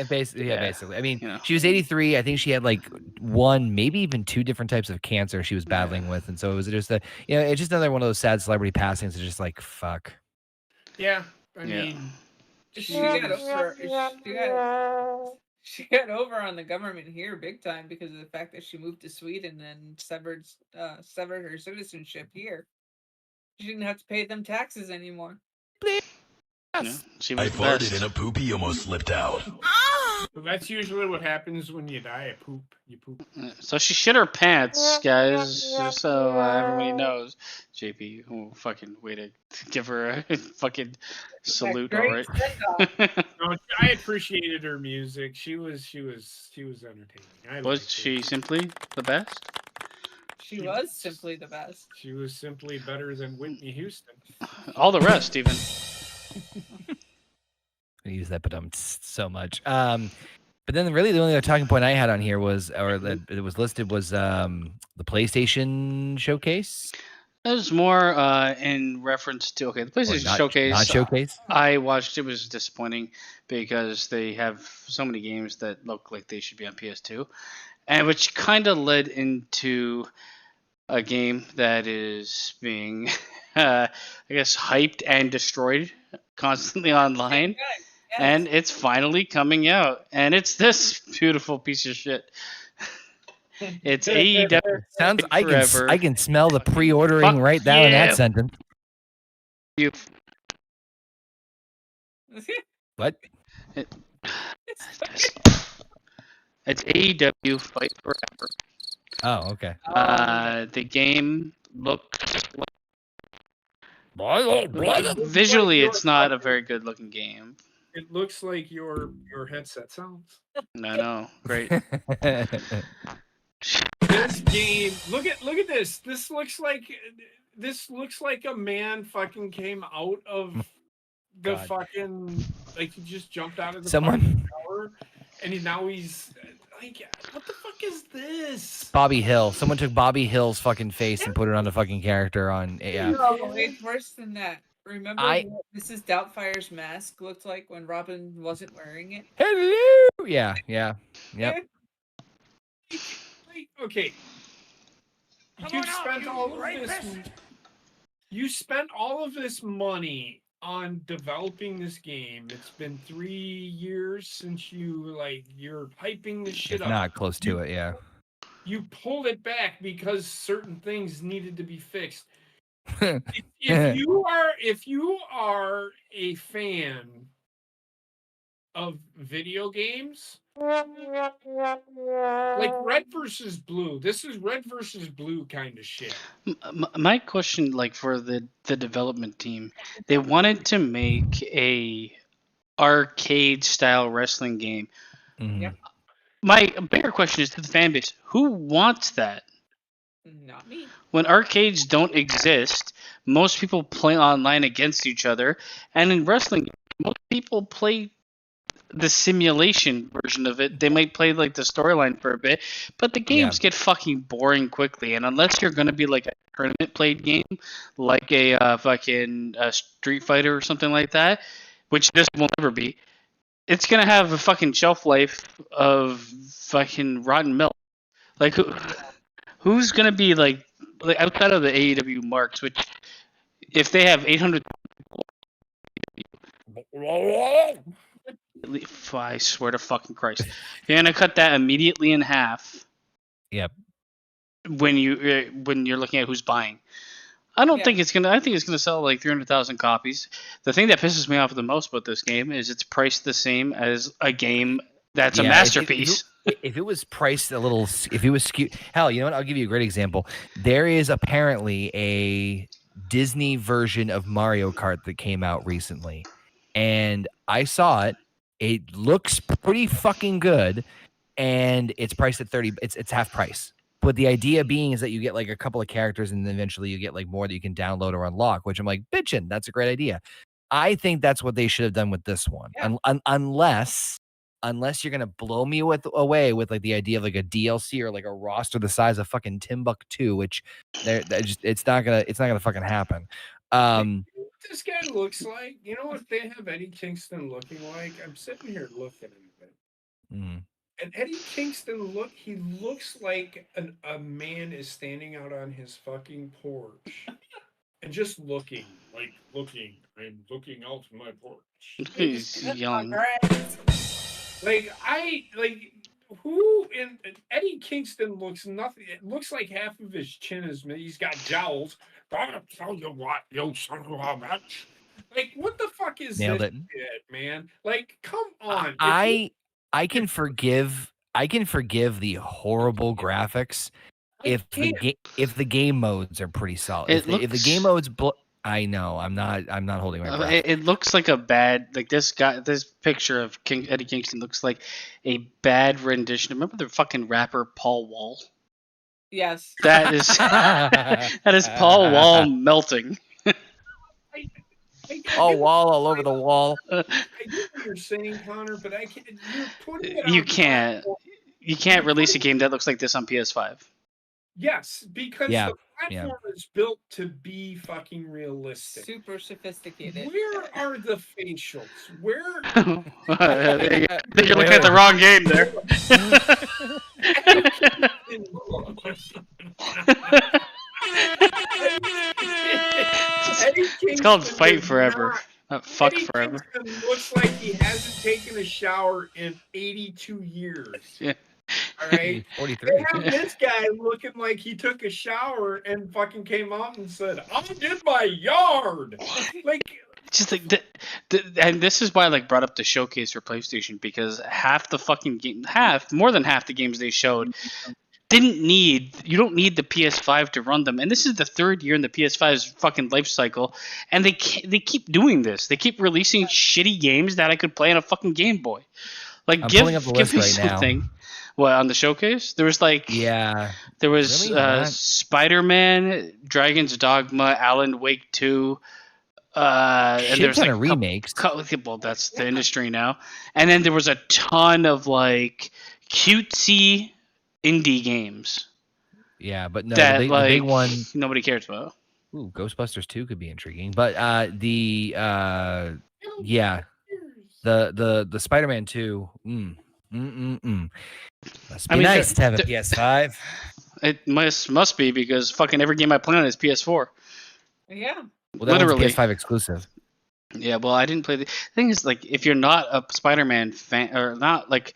basically. I mean, she was 83. I think she had like one, maybe even two different types of cancer she was battling with, and so it was just it's just another one of those sad celebrity passings. It's just like fuck. Yeah, I mean, She got over on the government here big time because of the fact that she moved to Sweden and severed her citizenship here. She didn't have to pay them taxes anymore. Yes. She I was the farted best. and a poopy almost slipped out. that's usually what happens when you die. You poop. So she shit her pants, guys. Just so everybody knows. JP, fucking way to give her a fucking salute, all right? No, I appreciated her music. She was entertaining. Was she simply the best? She was simply the best. She was simply better than Whitney Houston. All the rest, even. I use that, but so much. But then really the only other talking point I had on here was, or that it was listed, was the PlayStation Showcase. It was more in reference to the PlayStation Showcase. Not Showcase. I watched. It was disappointing because they have so many games that look like they should be on PS2, and which kind of led into a game that is being, I guess, hyped and destroyed constantly online. and it's finally coming out, and it's this beautiful piece of shit. It's AEW Sounds. Forever. I can smell the pre-ordering Fuck right down in yeah. that sentence. What? It's AEW Fight Forever. Oh, okay. The game looks visually, it's not a very good looking game. It looks like your headset sounds. No, great. This game, look at this. This looks like a man fucking came out of the God. fucking, like, he just jumped out of the Someone- fucking tower, and now he's like, what the fuck is this? Bobby Hill. Someone took Bobby Hill's fucking face and put it on a fucking character on. Yeah. No, it's worse than that. Remember I- what Mrs. Doubtfire's mask looked like when Robin wasn't wearing it? Hello. Yeah. Yep. Like, okay, you spent all of this money on developing this game. It's been 3 years since you're hyping this shit It's up. not close to it. Yeah. You pulled it back because certain things needed to be fixed. If you are a fan of video games, like Red versus Blue, this is Red versus Blue kind of shit. My question, like, for the development team, they wanted to make a arcade style wrestling game. Mhm. Yep. My bigger question is to the fan base: who wants that? Not me. When arcades don't exist, most people play online against each other, and in wrestling, most people play the simulation version of it. They might play like the storyline for a bit, but the games get fucking boring quickly. And unless you're gonna be like a tournament played game, like a fucking Street Fighter or something like that, which this will never be, it's gonna have a fucking shelf life of fucking rotten milk. Like, who's gonna be like outside of the AEW marks, which if they have 800, I swear to fucking Christ, you're gonna cut that immediately in half. Yep. When you're looking at who's buying, I don't think it's gonna. I think it's gonna sell like 300,000 copies. The thing that pisses me off the most about this game is it's priced the same as a game that's a masterpiece. If it was priced a little, if it was skewed, hell, you know what? I'll give you a great example. There is apparently a Disney version of Mario Kart that came out recently, and I saw it. It looks pretty fucking good, and it's priced at 30. It's half price. But the idea being is that you get like a couple of characters, and then eventually you get like more that you can download or unlock. Which I'm like, bitchin', that's a great idea. I think that's what they should have done with this one, unless you're gonna blow me away with like the idea of like a DLC or like a roster the size of fucking Timbuktu, which it's not gonna fucking happen. This guy looks like, you know what they have Eddie Kingston looking like? I'm sitting here looking at it. Mm. And Eddie Kingston he looks like a man is standing out on his fucking porch and just looking. I'm looking out my porch. He's young. Eddie Kingston looks nothing. It looks like half of his chin is, he's got jowls. Gotta tell you what, you son of a bitch. Like, what the fuck is Nailed this it. shit, man? Like, come on. I can forgive the horrible graphics if the game modes are pretty solid. If the game modes I know. I'm not holding my breath. It looks like a bad, like this picture of Eddie Kingston looks like a bad rendition. Remember the fucking rapper Paul Wall? Yes. That is Paul Wall melting. Wall all over the wall. I get what you're saying, Connor, but I can't. You're putting it You on can't. You can't release a game that looks like this on PS5. Yes, because Yeah, the platform is built to be fucking realistic. Super sophisticated. Where are the facials? Where? I think you're looking at the wrong game there. It's called Fight Forever. Fuck Eddie forever. Kingston looks like he hasn't taken a shower in 82 years. Yeah. All right. He's 43. They have this guy looking like he took a shower and fucking came out and said, "I did my yard." Like, Just like and this is why I like brought up the showcase for PlayStation, because half the fucking game, more than half the games they showed you don't need the PS5 to run them. And this is the third year in the PS5's fucking life cycle, and they keep doing this. They keep releasing shitty games that I could play on a fucking Game Boy. Like, I'm give pulling up the me list right now. something. What, on the showcase? There was like Yeah. there was Really? Not- Spider-Man, Dragon's Dogma, Alan Wake 2. And Shit there's ton like of remakes. well, that's the industry now. And then there was a ton of like cutesy indie games Yeah, but no, that the like big one. nobody cares about. Ooh, Ghostbusters 2 could be intriguing, but yeah, the Spider-Man 2. Must be I mean, nice to have a PS5. It must be, because fucking every game I play on is PS4. Yeah. Well, that Literally. one's PS5 exclusive. Yeah, well, I didn't play the thing is, like, if you're not a Spider-Man fan or not, like,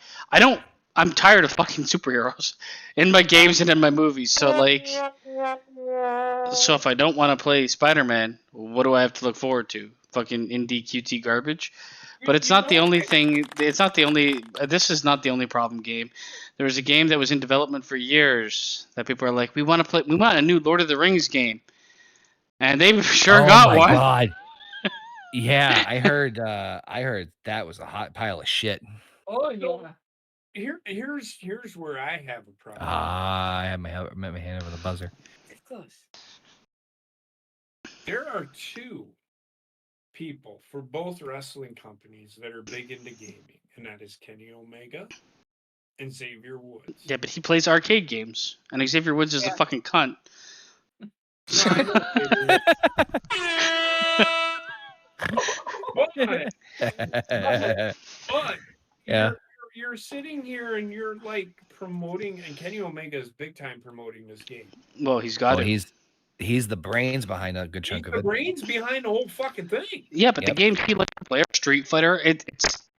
I'm tired of fucking superheroes in my games and in my movies. So like, if I don't want to play Spider-Man, what do I have to look forward to? Fucking indie cutesy garbage. But it's not the only thing. It's not the only. This is not the only problem game. There was a game that was in development for years that people are like, we want to play. We want a new Lord of the Rings game, and they sure got my one. God. Yeah, I heard that was a hot pile of shit. Oh yeah. Here's where I have a problem. I had my hand over the buzzer. It's close. There are two people for both wrestling companies that are big into gaming, and that is Kenny Omega and Xavier Woods. Yeah, but he plays arcade games, and Xavier Woods is a fucking cunt. But Yeah. you're sitting here and you're like promoting, and Kenny Omega is big time promoting this game. Well, he's got Well, it. he's the brains behind a good He's chunk of the it. brains behind the whole fucking thing. Yeah, but the Yep. game he liked to play, Street Fighter,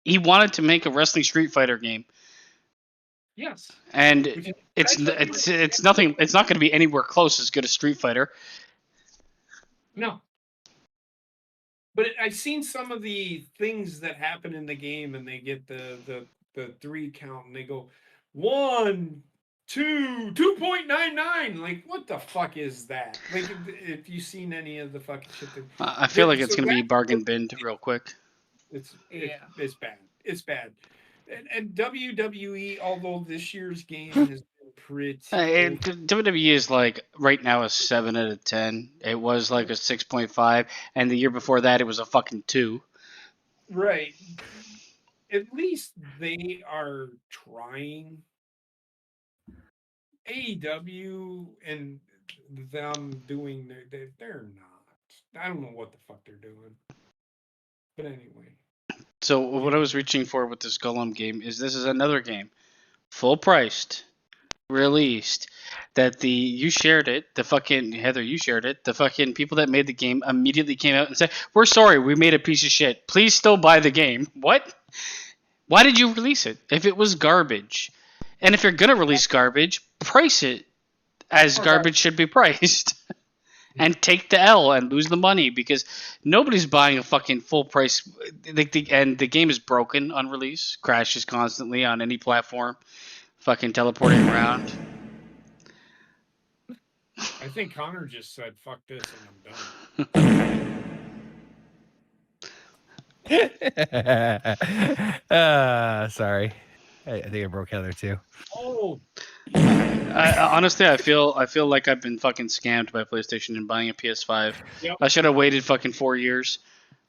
he wanted to make a wrestling Street Fighter game, Yes. and Which is it's actually- nothing. It's not going to be anywhere close as good as Street Fighter. No. But I've seen some of the things that happen in the game, and they get the 3 count, and they go 1, 2, 2.99. Like, what the fuck is that? Like, if you've seen any of the fucking shit, I feel like it's So going to be that- bargain binned real quick. it's Yeah. it's bad. It's bad. And WWE, although this year's game has been pretty. WWE is like right now a 7 out of 10. It was like a 6.5, and the year before that it was a fucking 2. Right. At least they are trying. AEW and them doing they're not. I don't know what the fuck they're doing. But anyway. So what I was reaching for with this Golem game is this is another game, full priced, released, that you shared it, the fucking Heather, you shared it, the fucking people that made the game immediately came out and said, "We're sorry, we made a piece of shit. Please still buy the game." What? Why did you release it if it was garbage? And if you're gonna release garbage, price it as garbage should be priced. And take the L and lose the money, because nobody's buying a fucking full price. And the game is broken on release, crashes constantly on any platform, fucking teleporting around. I think Connor just said, "Fuck this," and I'm done. Sorry. I think I broke Heather too. Oh, Honestly, I feel like I've been fucking scammed by PlayStation in buying a PS5. Yep. I should have waited fucking 4 years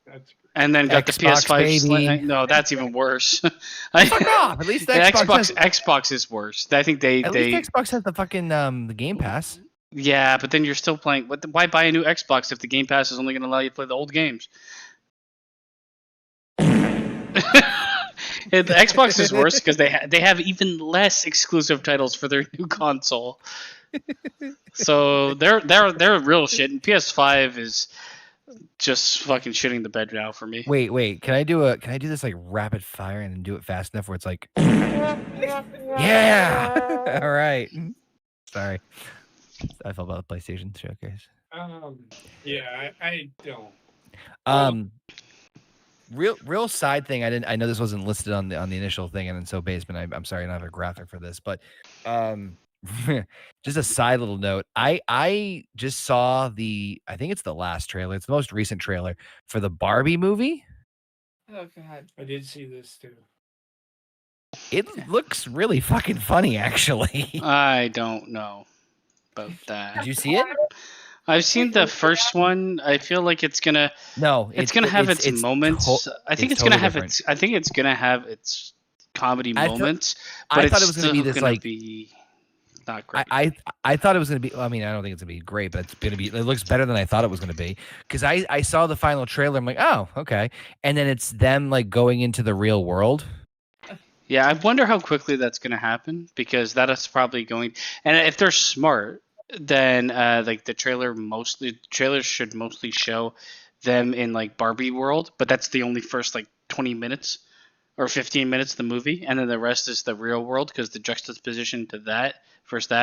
that's and then got Xbox, the PS5. baby. No, that's even worse. Fuck off! At least the Xbox is worse. I think At least Xbox has the fucking the Game Pass. Yeah, but then you're still playing. Why buy a new Xbox if the Game Pass is only going to allow you to play the old games? The Xbox is worse because they have even less exclusive titles for their new console. So they're real shit. And PS5 is just fucking shitting the bed now for me. Wait. Can I do this like rapid fire and do it fast enough where it's like, yeah. All right. Sorry. I felt about the PlayStation showcase. Yeah, I don't. Real side thing. I know this wasn't listed on the initial thing, and so basement. I'm sorry, I don't have a graphic for this, but just a side little note. I just saw I think it's the last trailer. It's the most recent trailer for the Barbie movie. Oh god. I did see this too. It looks really fucking funny, actually. I don't know about that. Did you see it? I've seen the first one. I feel like it's gonna. No, it's gonna have its moments. I think it's gonna have totally its. I think it's gonna have its comedy moments. But I thought it's it was gonna be this gonna like. Be not great. I thought it was gonna be. I mean, I don't think it's gonna be great, but it's gonna be. It looks better than I thought it was gonna be because I saw the final trailer. I'm like, oh, okay, and then it's them like going into the real world. Yeah, I wonder how quickly that's gonna happen because that is probably going. And if they're smart, then like the trailers should mostly show them in like Barbie world, but that's the only first like 20 minutes or 15 minutes of the movie, and then the rest is the real world because the juxtaposition to that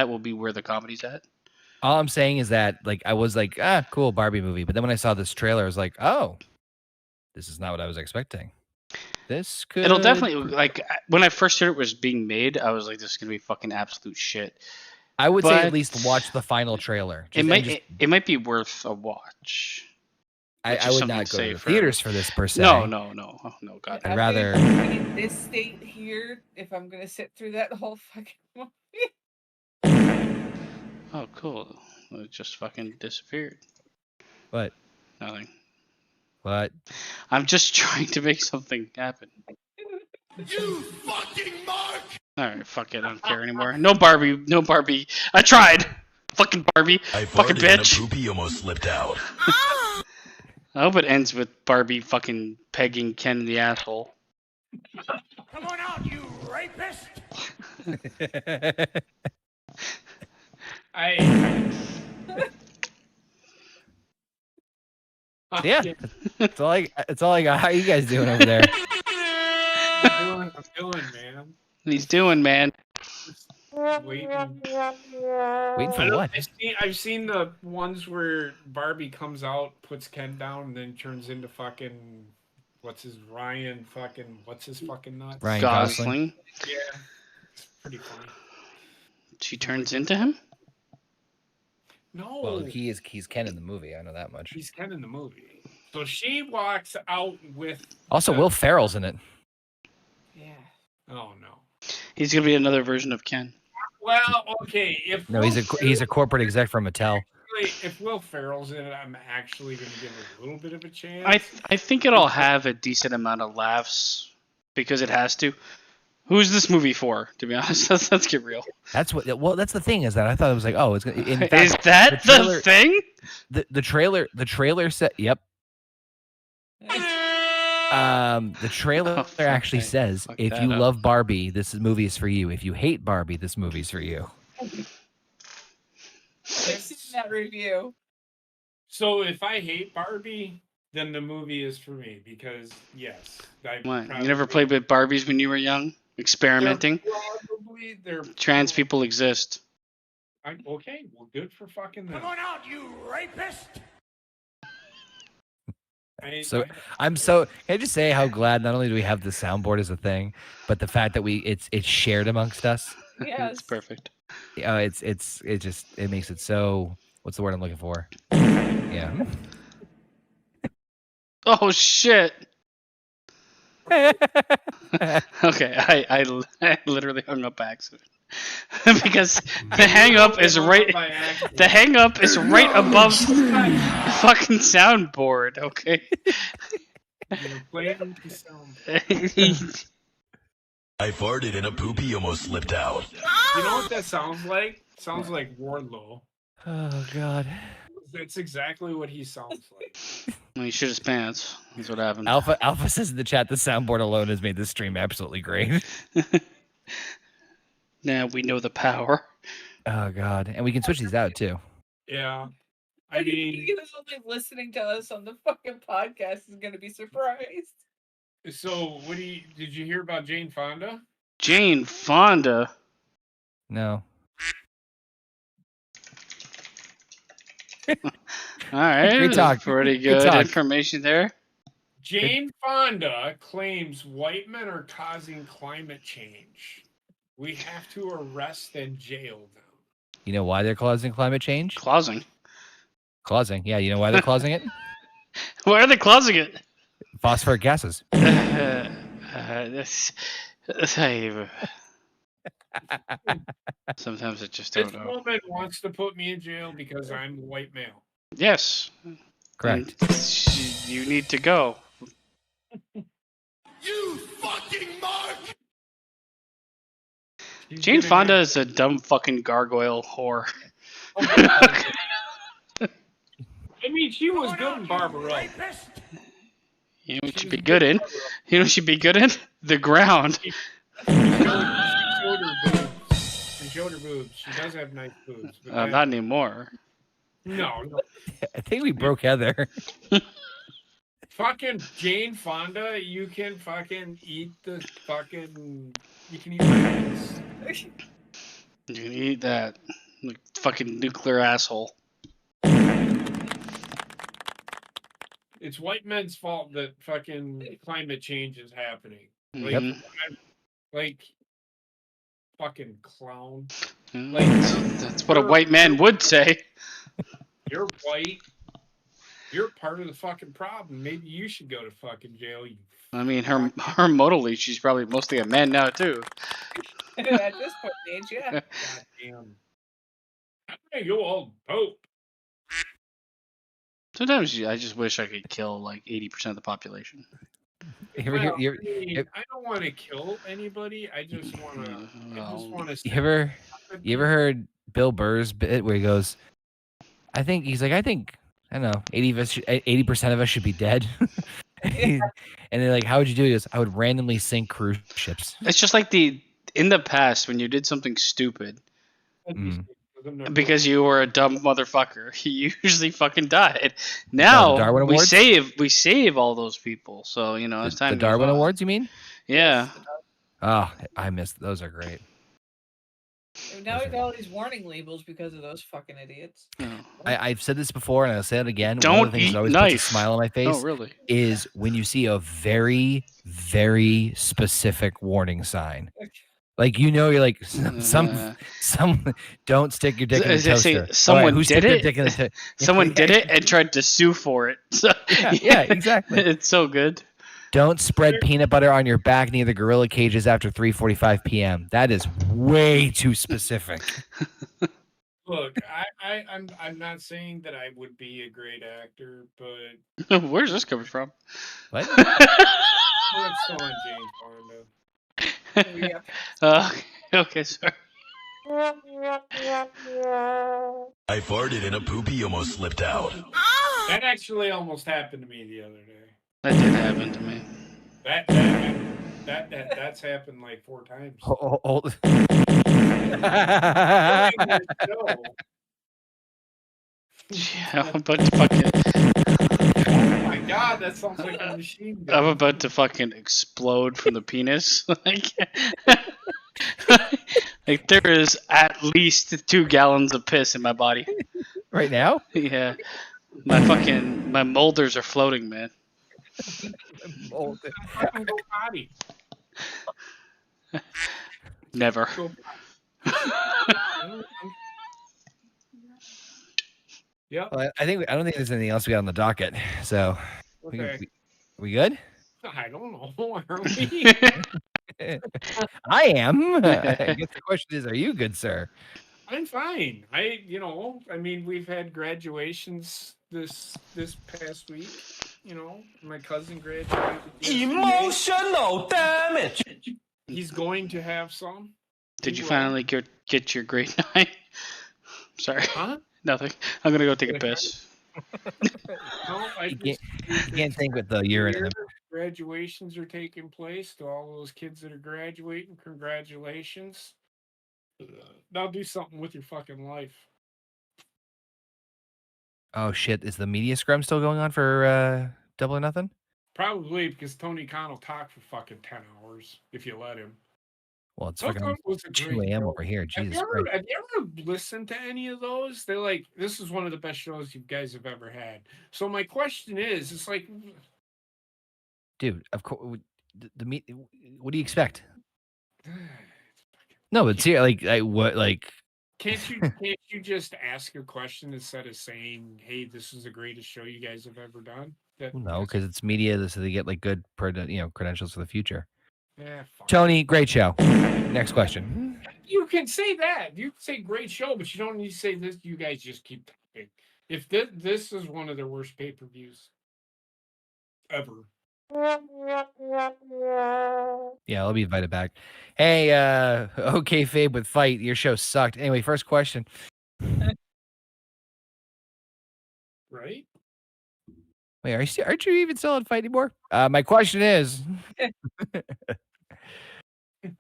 will be where the comedy's at. All I'm saying is that like I was like, cool Barbie movie, but then when I saw this trailer, I was like, oh, this is not what I was expecting. This could. It'll definitely like when I first heard it was being made, I was like, this is gonna be fucking absolute shit. I would say at least watch the final trailer. It might be worth a watch. I would not go to the theaters for this per se. No, God. I'd rather in this state here if I'm gonna sit through that whole fucking movie. Oh, cool. It just fucking disappeared. What? Nothing. What? I'm just trying to make something happen. You fucking mark! Alright, fuck it. I don't care anymore. No Barbie. I tried! Fucking Barbie. I fucking farted and bitch. a poopy almost slipped out. I hope it ends with Barbie fucking pegging Ken in the asshole. Come on out, you rapist! Yeah, it's all I got. How you guys doing over there? I'm doing, man. He's doing, man. Waiting for what? I've seen the ones where Barbie comes out, puts Ken down, and then turns into fucking what's his fucking nuts? Ryan Gosling. Yeah, it's pretty funny. She turns into him? No. Well, he's Ken in the movie. I know that much. He's Ken in the movie. So she walks out with. Also, Will Ferrell's in it. Yeah. Oh no. He's gonna be another version of Ken. Well, okay. No, he's a corporate exec from Mattel. If Will Ferrell's in it, I'm actually going to give it a little bit of a chance. I think it'll have a decent amount of laughs because it has to. Who's this movie for? To be honest, let's get real. That's what. Well, that's the thing is that I thought it was like, oh, it's gonna. In fact, is that the thing? The trailer said, yep. The trailer actually says, if you love Barbie, this movie is for you. If you hate Barbie, this movie's for you. I've seen that review. So if I hate Barbie, then the movie is for me because yes. What? You never played with Barbies when you were young? Experimenting? They're Trans people exist. Okay, well, good for fucking them. Come on out, you rapist! Can I just say how glad not only do we have the soundboard as a thing, but the fact that it's shared amongst us. Yes. It's perfect. It makes it so. What's the word I'm looking for? Yeah. Oh shit. Okay, I literally hung up by accident. Because the hang up is right above the fucking soundboard, okay? I farted and a poopy almost slipped out. You know what that sounds like? Sounds like Wardlow. Oh god. That's exactly what he sounds like. Well, he shit his pants. That's what happened. Alpha says in the chat the soundboard alone has made this stream absolutely great. Now we know the power. Oh god, and we can switch these out too. Yeah, I mean, he was only listening to us on the fucking podcast is gonna be surprised. so did you hear about Jane Fonda? Jane Fonda. No. All right, Great talk. pretty Good good talk. information there. Jane Fonda claims white men are causing climate change. We have to arrest and jail them. You know why they're causing climate change? Closing. Clausing. Yeah, you know why they're causing it? Why are they closing it? Phosphoric gases. This, sometimes I just This don't know. woman wants to put me in jail because I'm a white male. Yes. Correct. And you need to go. You fucking mark! She's Jane gonna Fonda have- is a dumb fucking gargoyle whore. I mean, she was good in Barbarella. You know what she'd be good in? You know what she'd be good in? The ground. She showed her boobs. She showed her boobs. She does have nice boobs. But then- Not anymore. no. I think we broke Heather. Fucking Jane Fonda, you can fucking eat the fucking. You can eat my ass. You can eat that. Like, fucking nuclear asshole. It's white men's fault that fucking climate change is happening. Like, Mhm. like fucking clown. Like, that's what a white man would say. You're white. You're part of the fucking problem. Maybe you should go to fucking jail. You I mean, hormonally, she's probably mostly a man now, too. At this point in age, yeah. goddamn. Hey, you old pope. Sometimes I just wish I could kill, like, 80% of the population. You ever hear- Well, you ever- I mean, I don't want to kill anybody. I just want to. I just want to. You ever heard Bill Burr's bit where he goes, I think, I don't know, 80% of us should be dead. And they're like, how would you do it? He goes, I would randomly sink cruise ships. It's just like in the past, when you did something stupid, because you were a dumb motherfucker, you usually fucking died. Now Darwin we Awards? save all those people. So as time The goes Darwin on. Awards, you mean? Yeah. Oh, I missed those. Are great. Now we got all these warning labels because of those fucking idiots. I've said this before, and I'll say it again. One Don't of the things eat that always puts a knife. smile on my face Oh, really? is when you see a very, very specific warning sign. Like, you're like, some don't stick your dick in the As I say, toaster. someone who did stuck their it. dick in the Someone did it and tried to sue for it. So, yeah, exactly. It's so good. Don't spread peanut butter on your back near the gorilla cages after 3:45 p.m. That is way too specific. Look, I'm not saying that I would be a great actor, but Where's this coming from? What? let's go on Jane Fonda. Okay, sorry. I farted and a poopy almost slipped out. That actually almost happened to me the other day. That did happen to me. That's happened like 4 times. Hold. Yeah, I'm about to fucking. Oh my god, that sounds like a machine gun. I'm about to fucking explode from the penis. Like there is at least 2 gallons of piss in my body. Right now? Yeah. My molders are floating, man. Fucking go potty. Never. Go Yep. Well, I don't think there's anything else we got on the docket. So, Okay. we good? I don't know. Are we? I am. I guess the question is, are you good, sir? I'm fine. I mean, we've had graduations this past week. My cousin graduated. Emotional damage. He's going to have some. Did you finally get your grade 9? Sorry. Huh? Nothing. I'm gonna go take a piss. No, You can't think with the urine in him. Graduations are taking place. To all those kids that are graduating, congratulations. Now do something with your fucking life. Oh shit! Is the media scrum still going on for Double or Nothing? Probably because Tony Khan will talk for fucking 10 hours if you let him. Well, it's Hook fucking 'em was a 2 great a.m. show. over here. Have Jesus you, Christ. have you ever listened to any of those? They're like, this is one of the best shows you guys have ever had. So my question is, it's like, Dude, of course, what do you expect? No, but seriously, like, can't you just ask a question instead of saying, hey, this is the greatest show you guys have ever done? no, because it's media, so they get like good, credentials for the future. Yeah, fine. Tony, great show. Next question. You can say that. You can say great show, but you don't need to say this. You guys just keep talking. If this is one of their worst pay-per-views ever. Yeah, I'll be invited back. Hey, okay, Fabe with Fight. Your show sucked. Anyway, first question. Right? Wait, aren't you even still on Fight anymore? My question is.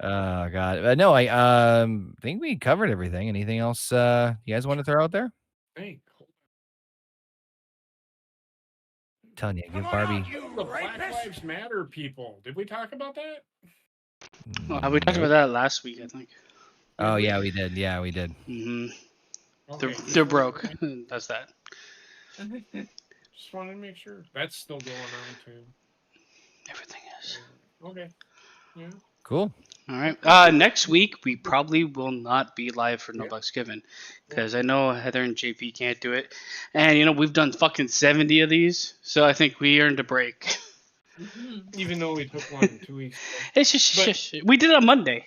Oh God, no, I think we covered everything. Anything else you guys want to throw out there? Hey, Telling you, give Come on Barbie. out, you the Black rapist! Lives Matter people. Did we talk about that? We talked about that last week, I think. Oh yeah, we did. Yeah, we did. Hmm. Okay. They're broke. That's that. Just wanted to make sure. That's still going on too. Everything is. Okay. Yeah. Cool. All right. Next week we probably will not be live for No Yep. Bucks Given because I know Heather and JP can't do it, and we've done fucking 70 of these, so I think we earned a break. Even though we took one 2 weeks ago. It's just we did it on Monday.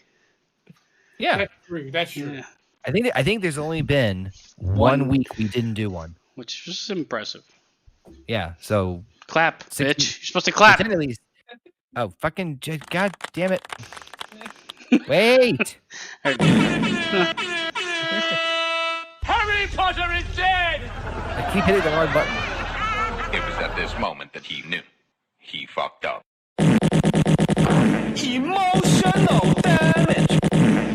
Yeah, That's true. That's true. Yeah, I think there's only been one week we didn't do one. which was impressive. Yeah, so Clap, 60 bitch. You're supposed to clap. pretend at least. Oh fucking God damn it! Wait. Harry Potter is dead! I keep hitting the wrong button. It was at this moment that he knew. He fucked up. Emotional damage.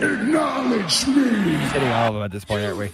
Acknowledge me. Hitting all of them at this point, aren't we?